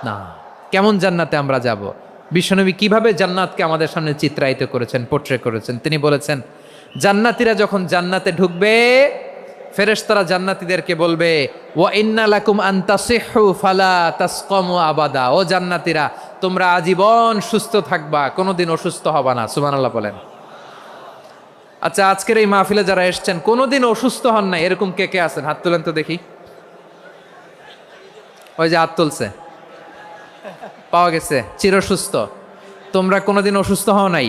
না। কেমন জান্নাতে আমরা যাব? বিশ্বনবী কিভাবে জান্নাতকে আমাদের সামনে চিত্রায়িত করেছেন, পোর্ট্রে করেছেন। তিনি বলেছেন, জান্নাতীরা যখন জান্নাতে ঢুকবে ফেরেশতারা জান্নাতীদেরকে বলবে, ওয়া ইন্না লাকুম আন তাসিহু ফালা তাসকামু আবাদা, ও জান্নাতীরা তোমরা আজীবন সুস্থ থাকবা, কোনোদিন অসুস্থ হবা না। সুবহানাল্লাহ বলেন। আচ্ছা, আজকের এই মাহফিলে যারা এসেছেন কোনোদিন অসুস্থ হন না এরকম কে কে আছেন? হাত তুলেন তো দেখি। ওই যে হাত তুলছে, পাওয়া গেছে, চিরসুস্থ। তোমরা কোনোদিন অসুস্থ হও নাই?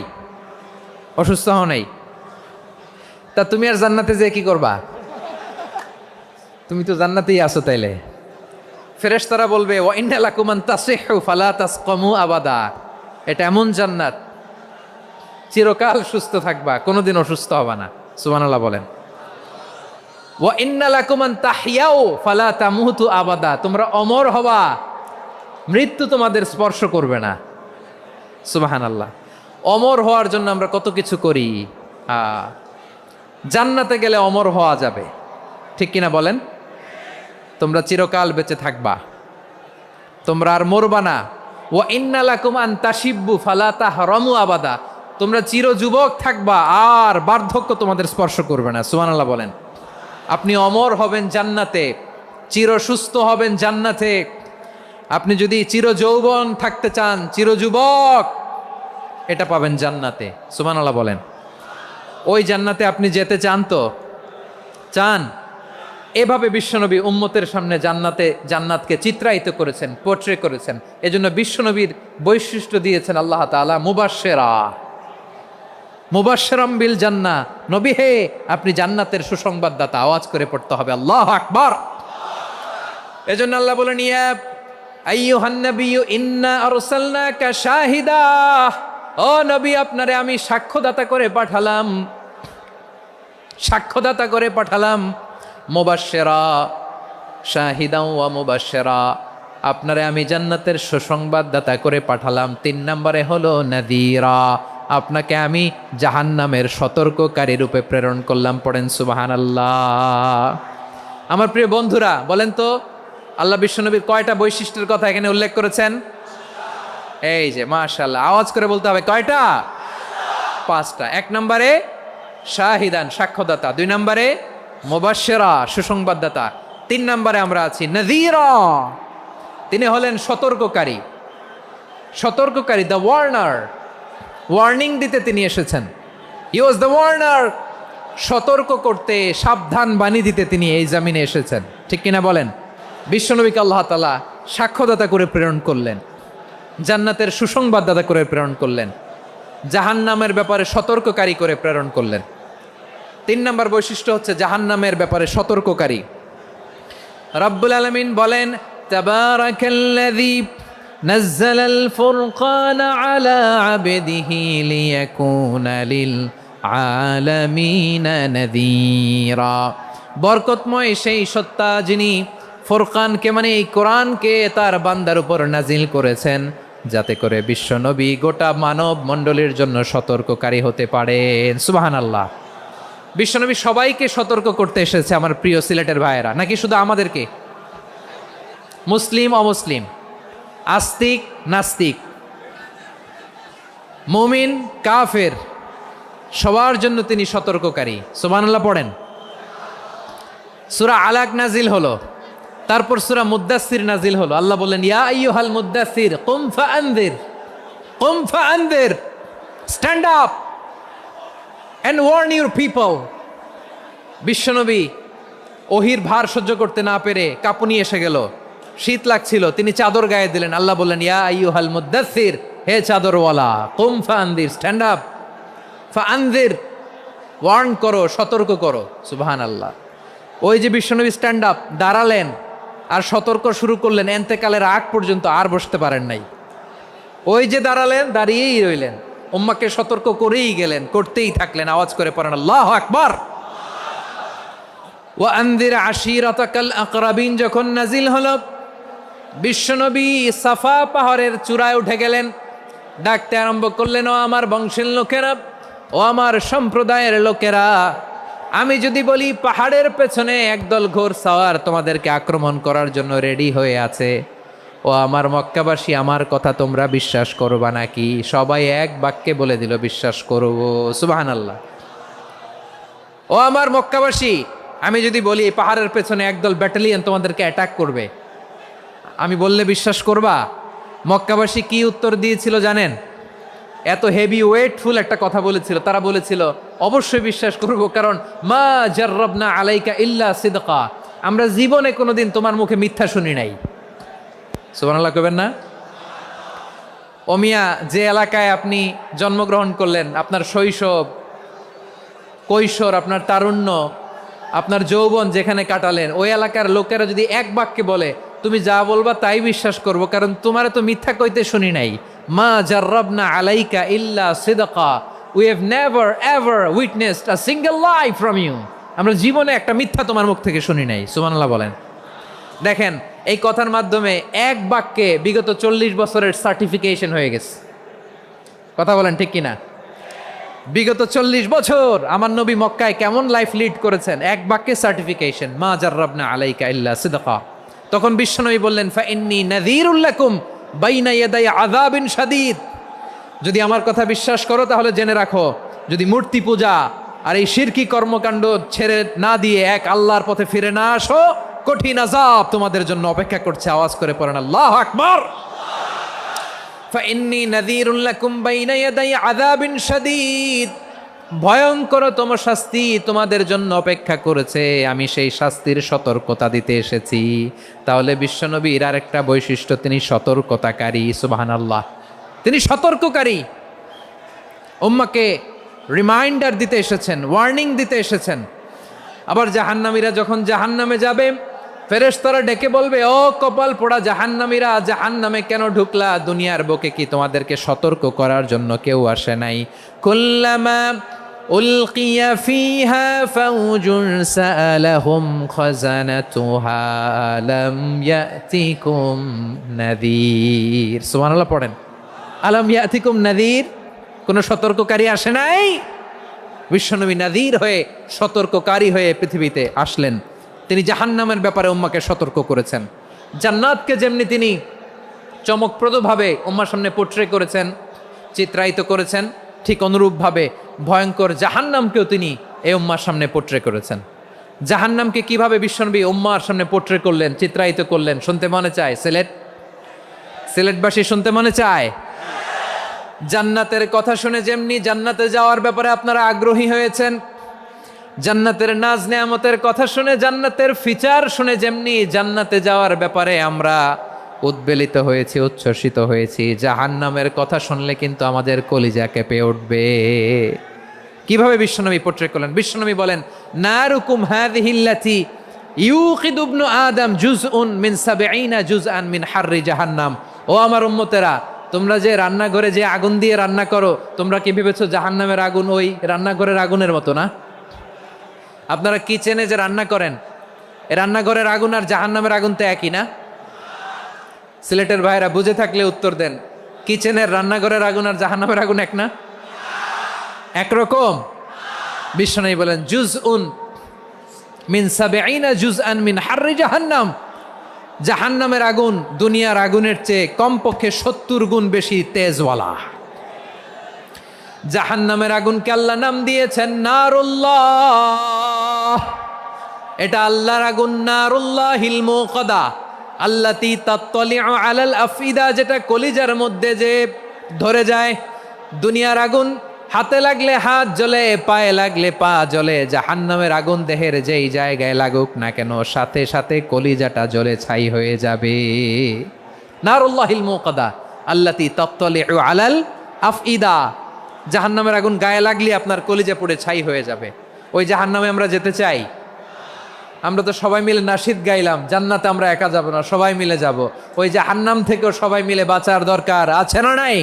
অসুস্থ হও নাই? তা তুমি আর জান্নাতে যে কি করবা? তুমি তো জান্নাতেই আছো তাইলে। ফেরেশতারা বলবে, ওয়া ইন্না লাকুম আন তাসিহু ফালা তাসকামু আবাদা, এটা এমন জান্নাত চিরকাল সুস্থ থাকবা, কোনোদিন অসুস্থ হবা না। সুবহানাল্লাহ বলেন। ওয়া ইন্না লাকুম আন তাহইয়াও ফালা তামুতু আবাদা, তোমরা অমর হবা, মৃত্যু তোমাদের স্পর্শ করবে না। সুবহানাল্লাহ। অমর হওয়ার জন্য আমরা কত কিছু করি। জান্নাতে গেলে অমর হওয়া যাবে, ঠিক কিনা বলেন? তোমরা চিরকাল বেঁচে থাকবা, তোমরা আর মরবা না। ওয়া ইন্না লাকুম আন তাশিব্বু ফালা তাহরামু আবাদা, তোমরা চির যুবক থাকবা, আর বার্ধক্য তোমাদের স্পর্শ করবে না। সুবহানাল্লাহ বলেন। আপনি অমর হবেন জান্নাতে, চির সুস্থ হবেন জান্নাতে। আপনি যদি চির যৌবন থাকতে চান, চির যুবক, এটা পাবেন জান্নাতে। সুবহানাল্লাহ বলেন। ওই জান্নাতে আপনি যেতে চান তো? চান? এভাবে বিশ্বনবী উম্মতের সামনে জান্নাতকে চিত্রায়িত করেছেন, পোর্ট্রে করেছেন। এজন্য বিশ্বনবীর বৈশিষ্ট্য দিয়েছেন আল্লাহ তাআলা মুবাশশিরাম বিল জান্নাহ। নবী হে, আপনি জান্নাতের সুসংবাদদাতা। আওয়াজ করে পড়তে হবে আল্লাহু আকবার। এজন্য আল্লাহ বলেন, ইয়া আইয়ুহান নাবিয়্যু ইন্না আরসালনাকা শাহিদা, ও নবী, আপনারে আমি সাক্ষ্যদাতা করে পাঠালাম, সাক্ষ্যদাতা করে পাঠালাম। মুবাশশিরা, শাহিদাও ওয়া মুবাশশিরা, আপনারে আমি জান্নাতের সুসংবাদদাতা করে পাঠালাম। 3 নম্বরে হলো নাযীরা, আপনাকে আমি জাহান্নামের সতর্ককারী রূপে প্রেরণ করলাম। পড়েন সুবহানাল্লাহ। আমার প্রিয় বন্ধুরা, বলেন তো আল্লাহ বিশ্বনবীর কয়টা বৈশিষ্ট্যের কথা এখানে উল্লেখ করেছেন? এই যে মাশাআল্লাহ, আওয়াজ করে বলতে হবে, কয়টা? 5টা। 1 নম্বরে শাহিদান, সাক্ষ্যদাতা। 2 নম্বরে মুবাশশিরা, সুসংবাদদাতা। 3 নম্বরে আমরা আছি নাযীরা, তিনি হলেন সতর্ককারী। সতর্ককারী, দ্য ওয়ার্নার, ওয়ার্নিং দিতে তিনি এসেছেন। হি ওয়াজ দ্য ওয়ার্নার, সতর্ক করতে, সাবধান বাণী দিতে তিনি এই জামিনে এসেছেন, ঠিক কিনা বলেন? বিশ্বনবীকে আল্লাহ তাআলা সাক্ষ্যদাতা করে প্রেরণ করলেন, জান্নাতের সুসংবাদদাতা করে প্রেরণ করলেন, জাহান্নামের ব্যাপারে সতর্ককারী করে প্রেরণ করলেন। 3 নম্বর বৈশিষ্ট্য হচ্ছে জাহান্নামের ব্যাপারে সতর্ককারী। রব্বুল আলামিন বলেন, তাবারাকাল্লাযী নাজ্জালাল ফুরকানা আলা আবদিহি লিয়াকুনা লিল আলামিনা নাযীরা, বরকতময় সেই সত্তা যিনি ফুরকানকে, মানে এই কোরআনকে তার বান্দার উপর নাজিল করেছেন, যাতে করে বিশ্বনবী গোটা মানব মণ্ডলীর জন্য সতর্ককারী হতে পারেন। সুবহানাল্লাহ। বিশ্বনবী সবাইকে সতর্ক করতে এসেছে, আমার প্রিয় সিলেটের ভাইয়েরা, নাকি শুধু আমাদেরকে? মুসলিম অমুসলিম, আস্তিক নাস্তিক, মুমিন কাফের, সবার জন্য তিনি সতর্ককারী। সুবহানাল্লাহ পড়েন। সূরা আলাক নাজিল হলো, তারপর সূরা মুদ্দাসসির নাজিল হলো। আল্লাহ বললেন, ইয়া আইয়ুহাল মুদ্দাসসির কুম ফাআনযির, কুম ফাআনযির, stand up and warn your people. বিশ্বনবী ওহির ভার সহ্য করতে না পেরে কাঁপুনি এসে গেল, শীত লাগছিল, তিনি চাদর গায়ে দিলেন। আল্লাহ বললেন, ইয়া আইয়ুহাল মুদ্দাসসির, হে চাদরওয়ালা, কুম ফাআনযির, স্ট্যান্ড আপ, ফাআনযির, ওয়ার্ন করো, সতর্ক করো। সুবহানাল্লাহ। ওই যে বিশ্বনবী স্ট্যান্ড আপ, দাঁড়ালেন আর সতর্ক শুরু করলেন, এন্তেকালের আগ পর্যন্ত আর বসতে পারেন নাই। ওই যে দাঁড়ালেন, দাঁড়িয়েই রইলেন, উম্মাকে সতর্ক করেই গেলেন, করতেই থাকলেন। আওয়াজ করে পড়েন আল্লাহু আকবার। ওয়া আনযির আশীরাতাকাল আকরাবিন যখন নাজিল হলো, বিশ্বনবী সাফা পাহাড়ের চূড়ায় উঠে গেলেন, ডাকতে আরম্ভ করলেন, ও আমার বংশের লোকেরা, ও আমার সম্প্রদায়ের লোকেরা, আমি যদি বলি পাহাড়ের পেছনে একদল ঘোড়সাওয়ার তোমাদেরকে আক্রমণ করার জন্য রেডি হয়ে আছে, ও আমার মক্কাবাসী, আমার কথা তোমরা বিশ্বাস করবা নাকি? সবাই এক বাক্যে বলে দিল, বিশ্বাস করব। সুবহানাল্লাহ। ও আমার মক্কাবাসী, আমি যদি বলি পাহাড়ের পেছনে একদল ব্যাটালিয়ন তোমাদেরকে অ্যাটাক করবে, আমি বললে বিশ্বাস করবা? মক্কাবাসী কি উত্তর দিয়েছিল জানেন? এত হেভি ওয়েটফুল একটা কথা বলেছিল। তারা বলেছিল, অবশ্যই বিশ্বাস করব, কারণ মা জাররাবনা আলাইকা ইল্লা সিদকা, আমরা জীবনে কোনোদিন তোমার মুখে মিথ্যা শুনি নাই। সুবহানাল্লাহ কইবেন না? ও মিয়া, যে এলাকায় আপনি জন্মগ্রহণ করলেন, আপনার শৈশব, কৈশোর, আপনার তারুণ্য, আপনার যৌবন যেখানে কাটালেন, ওই এলাকার লোকেরা যদি এক বাক্যে বলে তুমি যা বলবা তাই বিশ্বাস করব, কারণ তোমারে তো মিথ্যা কইতে শুনি নাই। মা জাররাবনা আলাইকা ইল্লা সিদকা, we have never ever witnessed a single lie from you. আমরা জীবনে একটা মিথ্যা তোমার মুখ থেকে শুনি নাই। সুবহানাল্লাহ বলেন। দেখেন, এই কথার মাধ্যমে এক বাক্যে বিগত 40 বছরের সার্টিফিকেশন হয়ে গেছে। কথা বলেন ঠিক কিনা? বিগত 40 বছর আমার নবী মক্কায় কেমন লাইফ লিড করেছেন, এক বাক্যে সার্টিফিকেশন, মা জাররাবনা আলাইকা ইল্লা সিদকা। তখন বিশ্বনবী বললেন, ফা ইন্নী নাযীরুল লাকুম বাইনা ইয়াদাই আযাবিন শাদীদ। যদি আমার কথা বিশ্বাস করো তাহলে জেনে রাখো, যদি মূর্তি পূজা আর এই শিরকি কর্মকাণ্ড ছেড়ে না দিয়ে এক আল্লাহর পথে ফিরে না আসো, কঠিন আযাব তোমাদের জন্য অপেক্ষা করছে। আওয়াজ করে পড়েন আল্লাহু আকবার। ফাইন্নী নাযীরুল লাকুম বাইনা ইয়াদাই আযাবিন শাদীদ। ভয়ঙ্করতম শাস্তি তোমাদের জন্য অপেক্ষা করেছে, আমি সেই শাস্তির সতর্কতা দিতে এসেছি। তাহলে বিশ্বনবীর আরেকটা বৈশিষ্ট্য, তিনি সতর্কতাকারী। সুবহানাল্লাহ, তিনি সতর্ককারী। উম্মাকে রিমাইন্ডার দিতে এসেছেন, ওয়ার্নিং দিতে এসেছেন। আবার জাহান্নামীরা যখন জাহান্নামে যাবে, ফেরেশতারা ডেকে বলবে, ও কপাল পোড়া জাহান্নামীরা, জাহান্নামে কেন ঢুকলা? দুনিয়ার বুকে কি তোমাদেরকে সতর্ক করার জন্য কেউ আসে নাই? কুল্লামা উলকিয়া ফিহা ফাউজুন সাআলাহুম খাজানাতুহা আলাম ইয়াতিকুম নাযীর। সুবহানাল্লাহ পড়েন। আলাম ইয়াতিকুম নাযীর, কোন সতর্ককারী আসে নাই? বিশ্বনবী নাযীর হয়ে, সতর্ককারী হয়ে পৃথিবীতে আসলেন। তিনি জাহান্নামের ব্যাপারে উম্মাকে সতর্ক করেছেন। জান্নাতকে যেমনি তিনি চমকপ্রদভাবে উম্মার সামনে পোট্রে করেছেন, চিত্রায়িত করেছেন, ঠিক অনুরূপভাবে ভয়ঙ্কর জাহান্নামকেও তিনি এই উম্মার সামনে পোট্রে করেছেন। জাহান্নামকে কিভাবে বিশ্বনবী উম্মার সামনে পোট্রে করলেন, চিত্রায়িত করলেন, শুনতে মনে চায়? সিলেটবাসী শুনতে মনে চায়? জান্নাতের কথা শুনে যেমনি জান্নাতে যাওয়ার ব্যাপারে আপনারা আগ্রহী হয়েছেন, জান্নাতের নাজ নেয়ামতের কথা শুনে, জান্নাতের ফিচার শুনে যেমনি জান্নাতে যাওয়ার ব্যাপারে আমরা উদ্বেলিত হয়েছি, উচ্ছ্বসিত হয়েছি, জাহান্নামের কথা শুনলে কিন্তু আমাদের কলিজা কেঁপে উঠবে। কিভাবে বিশ্বনবী পোট্রে করলেন? বিশ্বনবী বলেন, নারুকুম হাযিহিল্লাতী ইউকিদু ইবনু আদম জুজউন মিন ৭০ জুজআন মিন হাররি জাহান্নাম। ও আমার উম্মতেরা, তোমরা যে রান্নাঘরে যে আগুন দিয়ে রান্না করো, তোমরা কি ভেবেছো জাহান্নামের আগুন ওই রান্নাঘরের আগুনের মতো না? আপনারা কিচেনে যে রান্না করেন, এই রান্নাঘরের আগুন আর জাহান্নামের আগুন তো একই না? সিলেটের ভাইরা বুঝে থাকলে উত্তর দেন। কিচেনের রান্নাঘরের আগুন আর জাহান্নামের আগুন এক না? একরকম? বিশ্বনবী বলেন, জুজউন মিন ৭০ জুজআন মিন হাররি জাহান্নাম। জাহান্নামের আগুন দুনিয়ার আগুনের চেয়ে কমপক্ষে ৭০ গুণ বেশি তেজওয়ালা। জাহান্নামের আগুনকে আল্লাহ নাম দিয়েছেন নারুল্লাহ। এটা আল্লাহর আগুন, নারুল্লাহিল মুকাদা আল্লাতী তাত্তালিউ আলাল আফইদা, যেটা কলিজার মধ্যে যে ধরে যায়। দুনিয়ার আগুন হাতে লাগলে হাত জ্বলে, পায়ে লাগলে পা জ্বলে। জাহান্নামের আগুন দেহের যেই জায়গায় লাগুক না কেন, সাথে সাথে কলিজাটা জ্বলে ছাই হয়ে যাবে। নারুল্লাহিল মুকাদা আল্লাতী তাত্তালিউ আলাল আফইদা। জাহান্নামের আগুন গায়ে লাগলে আপনার কলিজা পুড়ে ছাই হয়ে যাবে। ওই জাহান্নামে আমরা যেতে চাই? আমরা তো সবাই মিলে নাশিদ গাইলাম, জান্নাতে আমরা একা যাব না, সবাই মিলে যাব। ওই জাহান্নাম থেকেও সবাই মিলে বাঁচার দরকার আছে না নাই?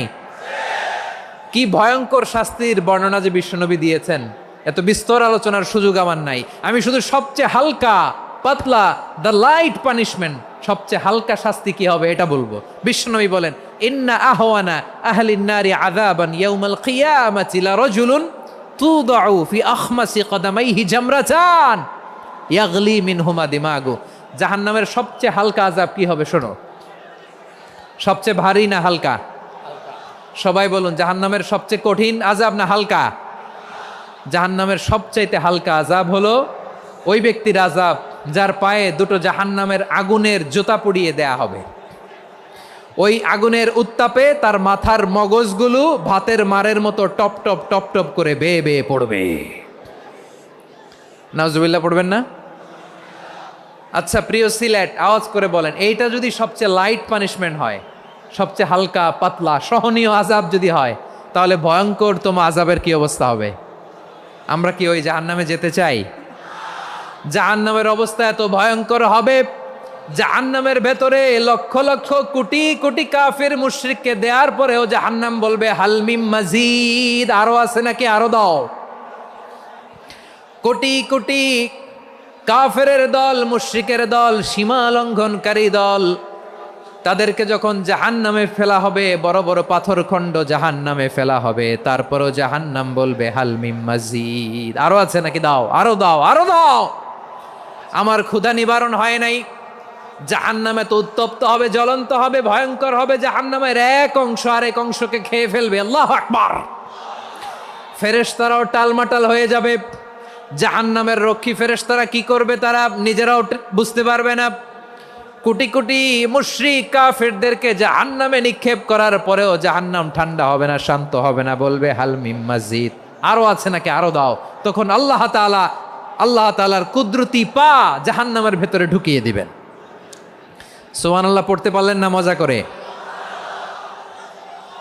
কি ভয়ঙ্কর শাস্তির বর্ণনা যে বিশ্বনবী দিয়েছেন, এত বিস্তর আলোচনার সুযোগ আমার নাই। আমি শুধু সবচেয়ে হালকা পাতলা, দ্য লাইট পানিশমেন্ট, সবচেয়ে হালকা শাস্তি কি হবে এটা বলবো। বিশ্বনবী বলেন, ইন্না আহওয়ানা আহলিন নারি আযাবান ইয়াউমাল কিয়ামাতি লারাজুলুন তুদাউ ফি আখমাসি কদামাইহি জামরাতান ইয়াগলি মিনহুমা দিমাগু। জাহান্নামের সবচেয়ে হালকা আযাব কি হবে শোনো। সবচেয়ে ভারী না হালকা? সবাই বলুন, জাহান্নামের সবচেয়ে কঠিন আযাব না হালকা? জাহান্নামের সবচাইতে হালকা আযাব হলো ওই ব্যক্তির আযাব যার পায়ে দুটো জাহান্নামের আগুনের জুতা পুড়িয়ে দেয়া হবে। ওই আগুনের উত্তাপে তার মাথার মগজগুলো ভাতের মারের মতো টপ টপ টপ টপ করে বেয়ে বেয়ে পড়বে। নাউজুবিল্লাহ পড়বেন না? আচ্ছা প্রিয় সিলেট, আওয়াজ করে বলেন, এইটা যদি সবচেয়ে লাইট পানিশমেন্ট হয়, সবচেয়ে হালকা পাতলা সহনীয় আযাব যদি হয়, তাহলে ভয়ঙ্করতম আযাবের কি অবস্থা হবে? আমরা কি ওই জাহান্নামে যেতে চাই? জাহান্নামের অবস্থা এত ভয়ঙ্কর হবে জাহান্নামের ভেতরে লক্ষ লক্ষ কোটি কোটি কাফির মুশরিককে দেওয়ার পরেও জাহান্নাম বলবে হালমিম মাজিদ, আরো আছে নাকি, আরো দাও। কোটি কোটি কাফেরের দল, মুশরিকের দল, সীমা লঙ্ঘনকারী দল, তাদেরকে যখন জাহান্নামে ফেলা হবে, বড় বড় পাথরখণ্ড জাহান্নামে ফেলা হবে, তারপরও জাহান্নাম বলবে হালমিম মাজিদ, আরো আছে নাকি, দাও, আরো দাও, আরো দাও। আমার ক্ষুধা নিবারণ হয় নাই। জাহান্নামে তো উত্তপ্ত হবে, জ্বলন্ত হবে, ভয়ঙ্কর হবে। জাহান্নামের এক অংশ আরেক অংশকে খেয়ে ফেলবে। আল্লাহু আকবার। ফেরেশতারাও টালমাটাল হয়ে যাবে। জাহান্নামের রক্ষী ফেরেশতারা কি করবে তারা নিজেরাও বুঝতে পারবে না। কোটি কোটি মুশরিক কাফেরদেরকে জাহান্নামে নিক্ষেপ করার পরেও জাহান্নাম ঠান্ডা হবে না, শান্ত হবে না, বলবে হাল মিম মাজিদ, আরো আছে নাকি, আরো দাও। তখন আল্লাহ তাআলার কুদরতি পা জাহান্নামের ভেতরে ঢুকিয়ে দিবেন। সুবহানাল্লাহ পড়তে পারলেন না মজা করে?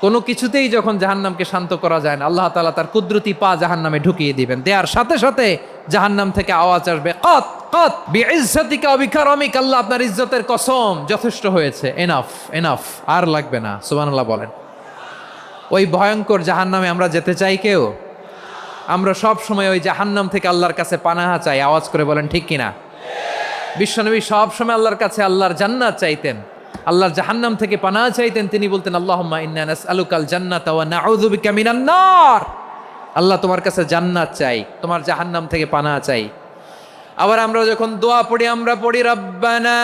কোনো কিছুতেই যখন জাহান্নামকে শান্ত করা যায় না, আল্লাহ তাআলা তার কুদরতি পা জাহান্নামে ঢুকিয়ে দিবেন। দেওয়ার সাথে সাথে জাহান্নাম থেকে আওয়াজ আসবে, কত কত বিইজ্জাতিকা ওয়া বিকারামিকা, আল্লাহ আপনার ইজ্জতের কসম, যথেষ্ট হয়েছে, এনাফ এনাফ, আর লাগবে না। সুবহানাল্লাহ বলেন। ওই ভয়ঙ্কর জাহান্নামে আমরা যেতে চাই কেউ? আমরা সব সময় ওই জাহান্নাম থেকে আল্লাহর কাছে পানাহা চাই। আওয়াজ করে বলেন ঠিক কিনা? বিশ্বনবী সব সময় আল্লাহর কাছে আল্লাহর জান্নাত চাইতেন, আল্লাহর জাহান্নাম থেকে পানাহ চাইতেন। তিনি বলতেন আল্লাহুম্মা ইন্না নাসআলুকাল জান্নাতা ওয়া নাউযু বিকা মিনান নার। আল্লাহ তোমার কাছে জান্নাত চাই, তোমার জাহান্নাম থেকে পানাহ চাই। আবার আমরা যখন দোয়া পড়ি, আমরা পড়ি রব্বানা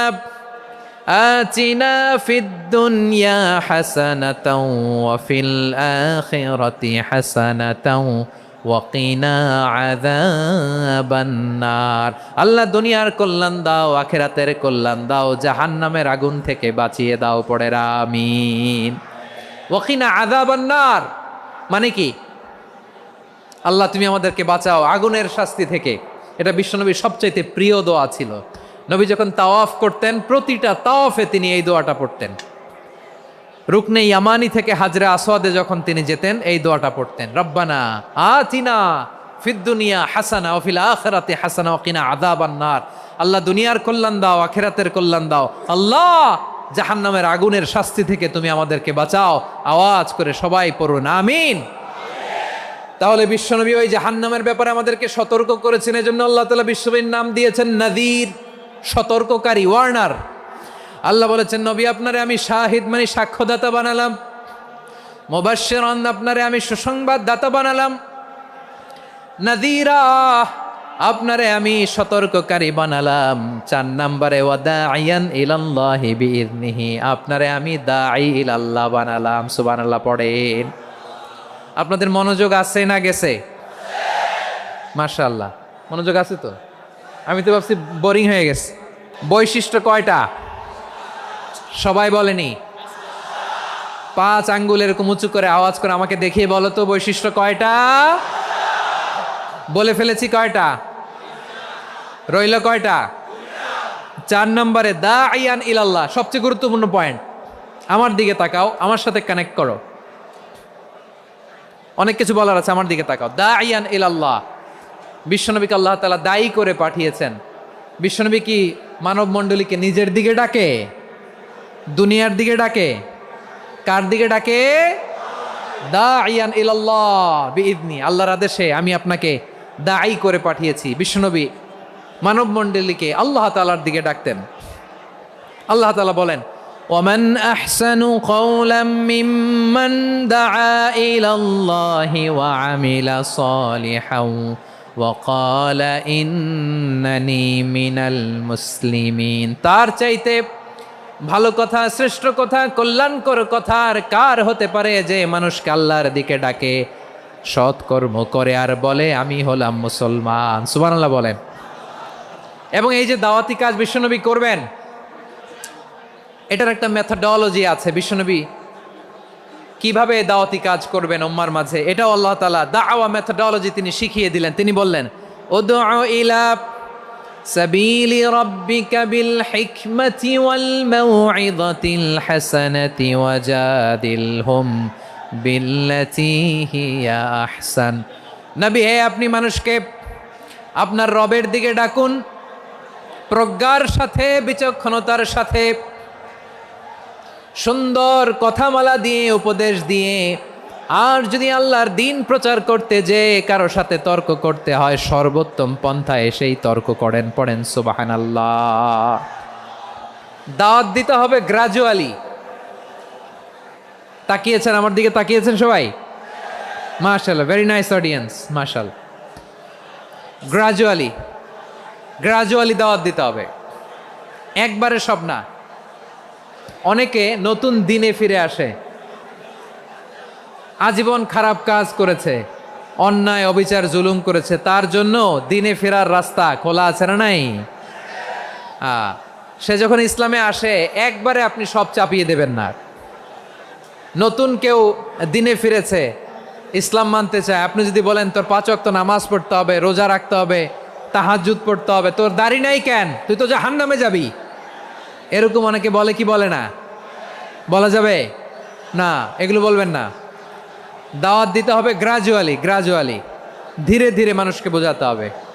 আতিনা ফিদ দুনিয়া হাসানাতাও ওয়া ফিল আখিরাতি হাসানাতাও ওয়া কিনা আযাবান নার। আল্লাহ দুনিয়ার কল্যাণ দাও, আখিরাতের কল্যাণ দাও, জাহান্নামের আগুন থেকে বাঁচিয়ে দাও। পড়ে আমিন। ওয়া কিনা আযাবান নার মানে কি? আল্লাহ তুমি আমাদেরকে বাঁচাও আগুনের শাস্তি থেকে। এটা বিশ্বনবীর সবচাইতে প্রিয় দোয়া ছিল। নবী যখন তাওয়াফ করতেন, প্রতিটা তাওয়াফে তিনি এই দোয়াটা পড়তেন। রুকনে ইয়ামানি থেকে হাজরে আসওয়াদে যখন তিনি যেতেন, এই দোয়াটা পড়তেন, রব্বানা আতিনা ফিদ দুনিয়া হাসানা ওয়া ফিল আখিরাতি হাসানা ওয়া কিনা আযাবান নার। আল্লাহ দুনিয়ার কল্যাণ দাও, আখিরাতের কল্যাণ দাও। আল্লাহ জাহান্নামের আগুনের শাস্তি থেকে তুমি আমাদেরকে বাঁচাও। আওয়াজ করে সবাই পড়ুন আমিন। তাহলে বিশ্বনবী ওই জাহান্নামের ব্যাপারে আমাদেরকে সতর্ক করেছেন। এজন্য আল্লাহ তাআলা বিশ্বনবীর নাম দিয়েছেন নাযীর, সতর্ককারী, ওয়ার্নার। আল্লাহ বলেছেন নবী আপনারে আমি শাহিদ মানে সাক্ষ্যদাতা বানালাম, মুবাশশিরান আপনারে আমি সুসংবাদ দাতা বানালাম, নাযীরা আপনারে আমি সতর্ককারী বানালাম। 4 নম্বরে ওয়া দাঈয়ান ইলাল্লাহি বিইذনিহি, আপনারে আমি দাঈ ইলাল্লাহ বানালাম। সুবহানাল্লাহ পড়েন। আপনাদের মনোযোগ আছে না গেছে? মাশাআল্লাহ মনোযোগ আছে তো। আমি তো ভাবছি বোরিং হয়ে গেছে। বৈশিষ্ট্য কয়টা সবাই বলেনি? 5 আঙ্গুল এরকম উঁচু করে আওয়াজ করে আমাকে দেখিয়ে বলো তো বৈশিষ্ট্য কয়টা? বলে ফেলেছি কয়টা? রইল কয়টা? 4 নম্বরে দাঈয়ান ইলাল্লাহ, সবচেয়ে গুরুত্বপূর্ণ পয়েন্ট। আমার দিকে তাকাও, আমার সাথে কানেক্ট করো। অনেক কিছু বলার আছে, আমার দিকে তাকাও। দাঈয়ান ইলাল্লাহ, বিশ্বনবীকে আল্লাহ তাআলা দায়ী করে পাঠিয়েছেন। বিশ্বনবী কি মানব মণ্ডলীকে নিজের দিকে ডাকে? দুনিয়ার দিকে ডাকে? কার দিকে ডাকে? দাঈয়ান ইলাল্লাহ বিইذনি, আল্লাহর আদেশে আমি আপনাকে দায়ী করে পাঠিয়েছি। বিশ্বনবী মানব মণ্ডলীকে আল্লাহ তাআলার দিকে ডাকতেন। আল্লাহ তাআলা বলেন ومن أحسن قولا ممن دعا إلى الله وعمل صالحا وقال إنني من المسلمين। তার চাইতে ভালো কথা, শ্রেষ্ঠ কথা, কল্যাণকর কথা আর কার হতে পারে যে মানুষকে আল্লাহর দিকে ডাকে, সৎকর্ম করে আর বলে আমি হলাম মুসলমান। সুবহানাল্লাহ বলেন। এবং এই যে দাওয়াতি কাজ বিশ্বনবী করবেন, এটার একটা মেথডোলজি আছে। বিশ্বনবী কিভাবে দাওয়াতি কাজ করবেন উম্মার মাঝে, এটাও আল্লাহ তাআলা দাওয়া মেথডোলজি তিনি শিখিয়ে দিলেন। তিনি বললেন উদউ ইলা সাবিলি রাব্বিকা বিল হিকমাতি ওয়াল মাউইযাতিল হাসানাতি ওয়াজাদিলহুম বিল্লাতী হিয়া আহসান। নবী হে আপনি মানুষকে আপনার রবের দিকে ডাকুন প্রজ্ঞার সাথে, বিচক্ষণতার সাথে, সুন্দর কথামালা দিয়ে, উপদেশ দিয়ে। আর যদি আল্লাহর দিন প্রচার করতে যে কারো সাথে তর্ক করতে হয়, সর্বোত্তম পন্থায় সেই তর্ক করেন। পড়েন সুবহানাল্লাহ। দাওয়াত দিতে হবে গ্রাজুয়ালি। তাকিয়েছেন আমার দিকে, তাকিয়েছেন সবাই? মাশাআল্লাহ, ভেরি নাইস অডিয়েন্স, মাশাআল্লাহ। গ্রাজুয়ালি গ্রাজুয়ালি দাওয়াত দিতে হবে, একবারে সব না। অনেকে নতুন দিনে ফিরে আসে, আজীবন খারাপ কাজ করেছে, অন্যায় অবিচার জুলুম করেছে, তার জন্য দিনে ফেরার রাস্তা খোলা আছে না নাই? সে যখন ইসলামে আসে একবারে আপনি সব চাপিয়ে দেবেন না। নতুন কেউ দিনে ফিরেছে, ইসলাম মানতে চায়, আপনি যদি বলেন তোর 5 ওয়াক্ত নামাজ পড়তে হবে, রোজা রাখতে হবে, তাহাজ্জুদ পড়তে হবে, তোর দাড়ি নাই কেন, তুই তো জাহান্নামে যাবি, এরকম অনেকে বলে কি বলে না? বলা যাবে না, এগুলো বলবেন না। দাওয়াত দিতে হবে গ্রাজুয়ালি, ধীরে ধীরে মানুষকে বোঝাতে হবে।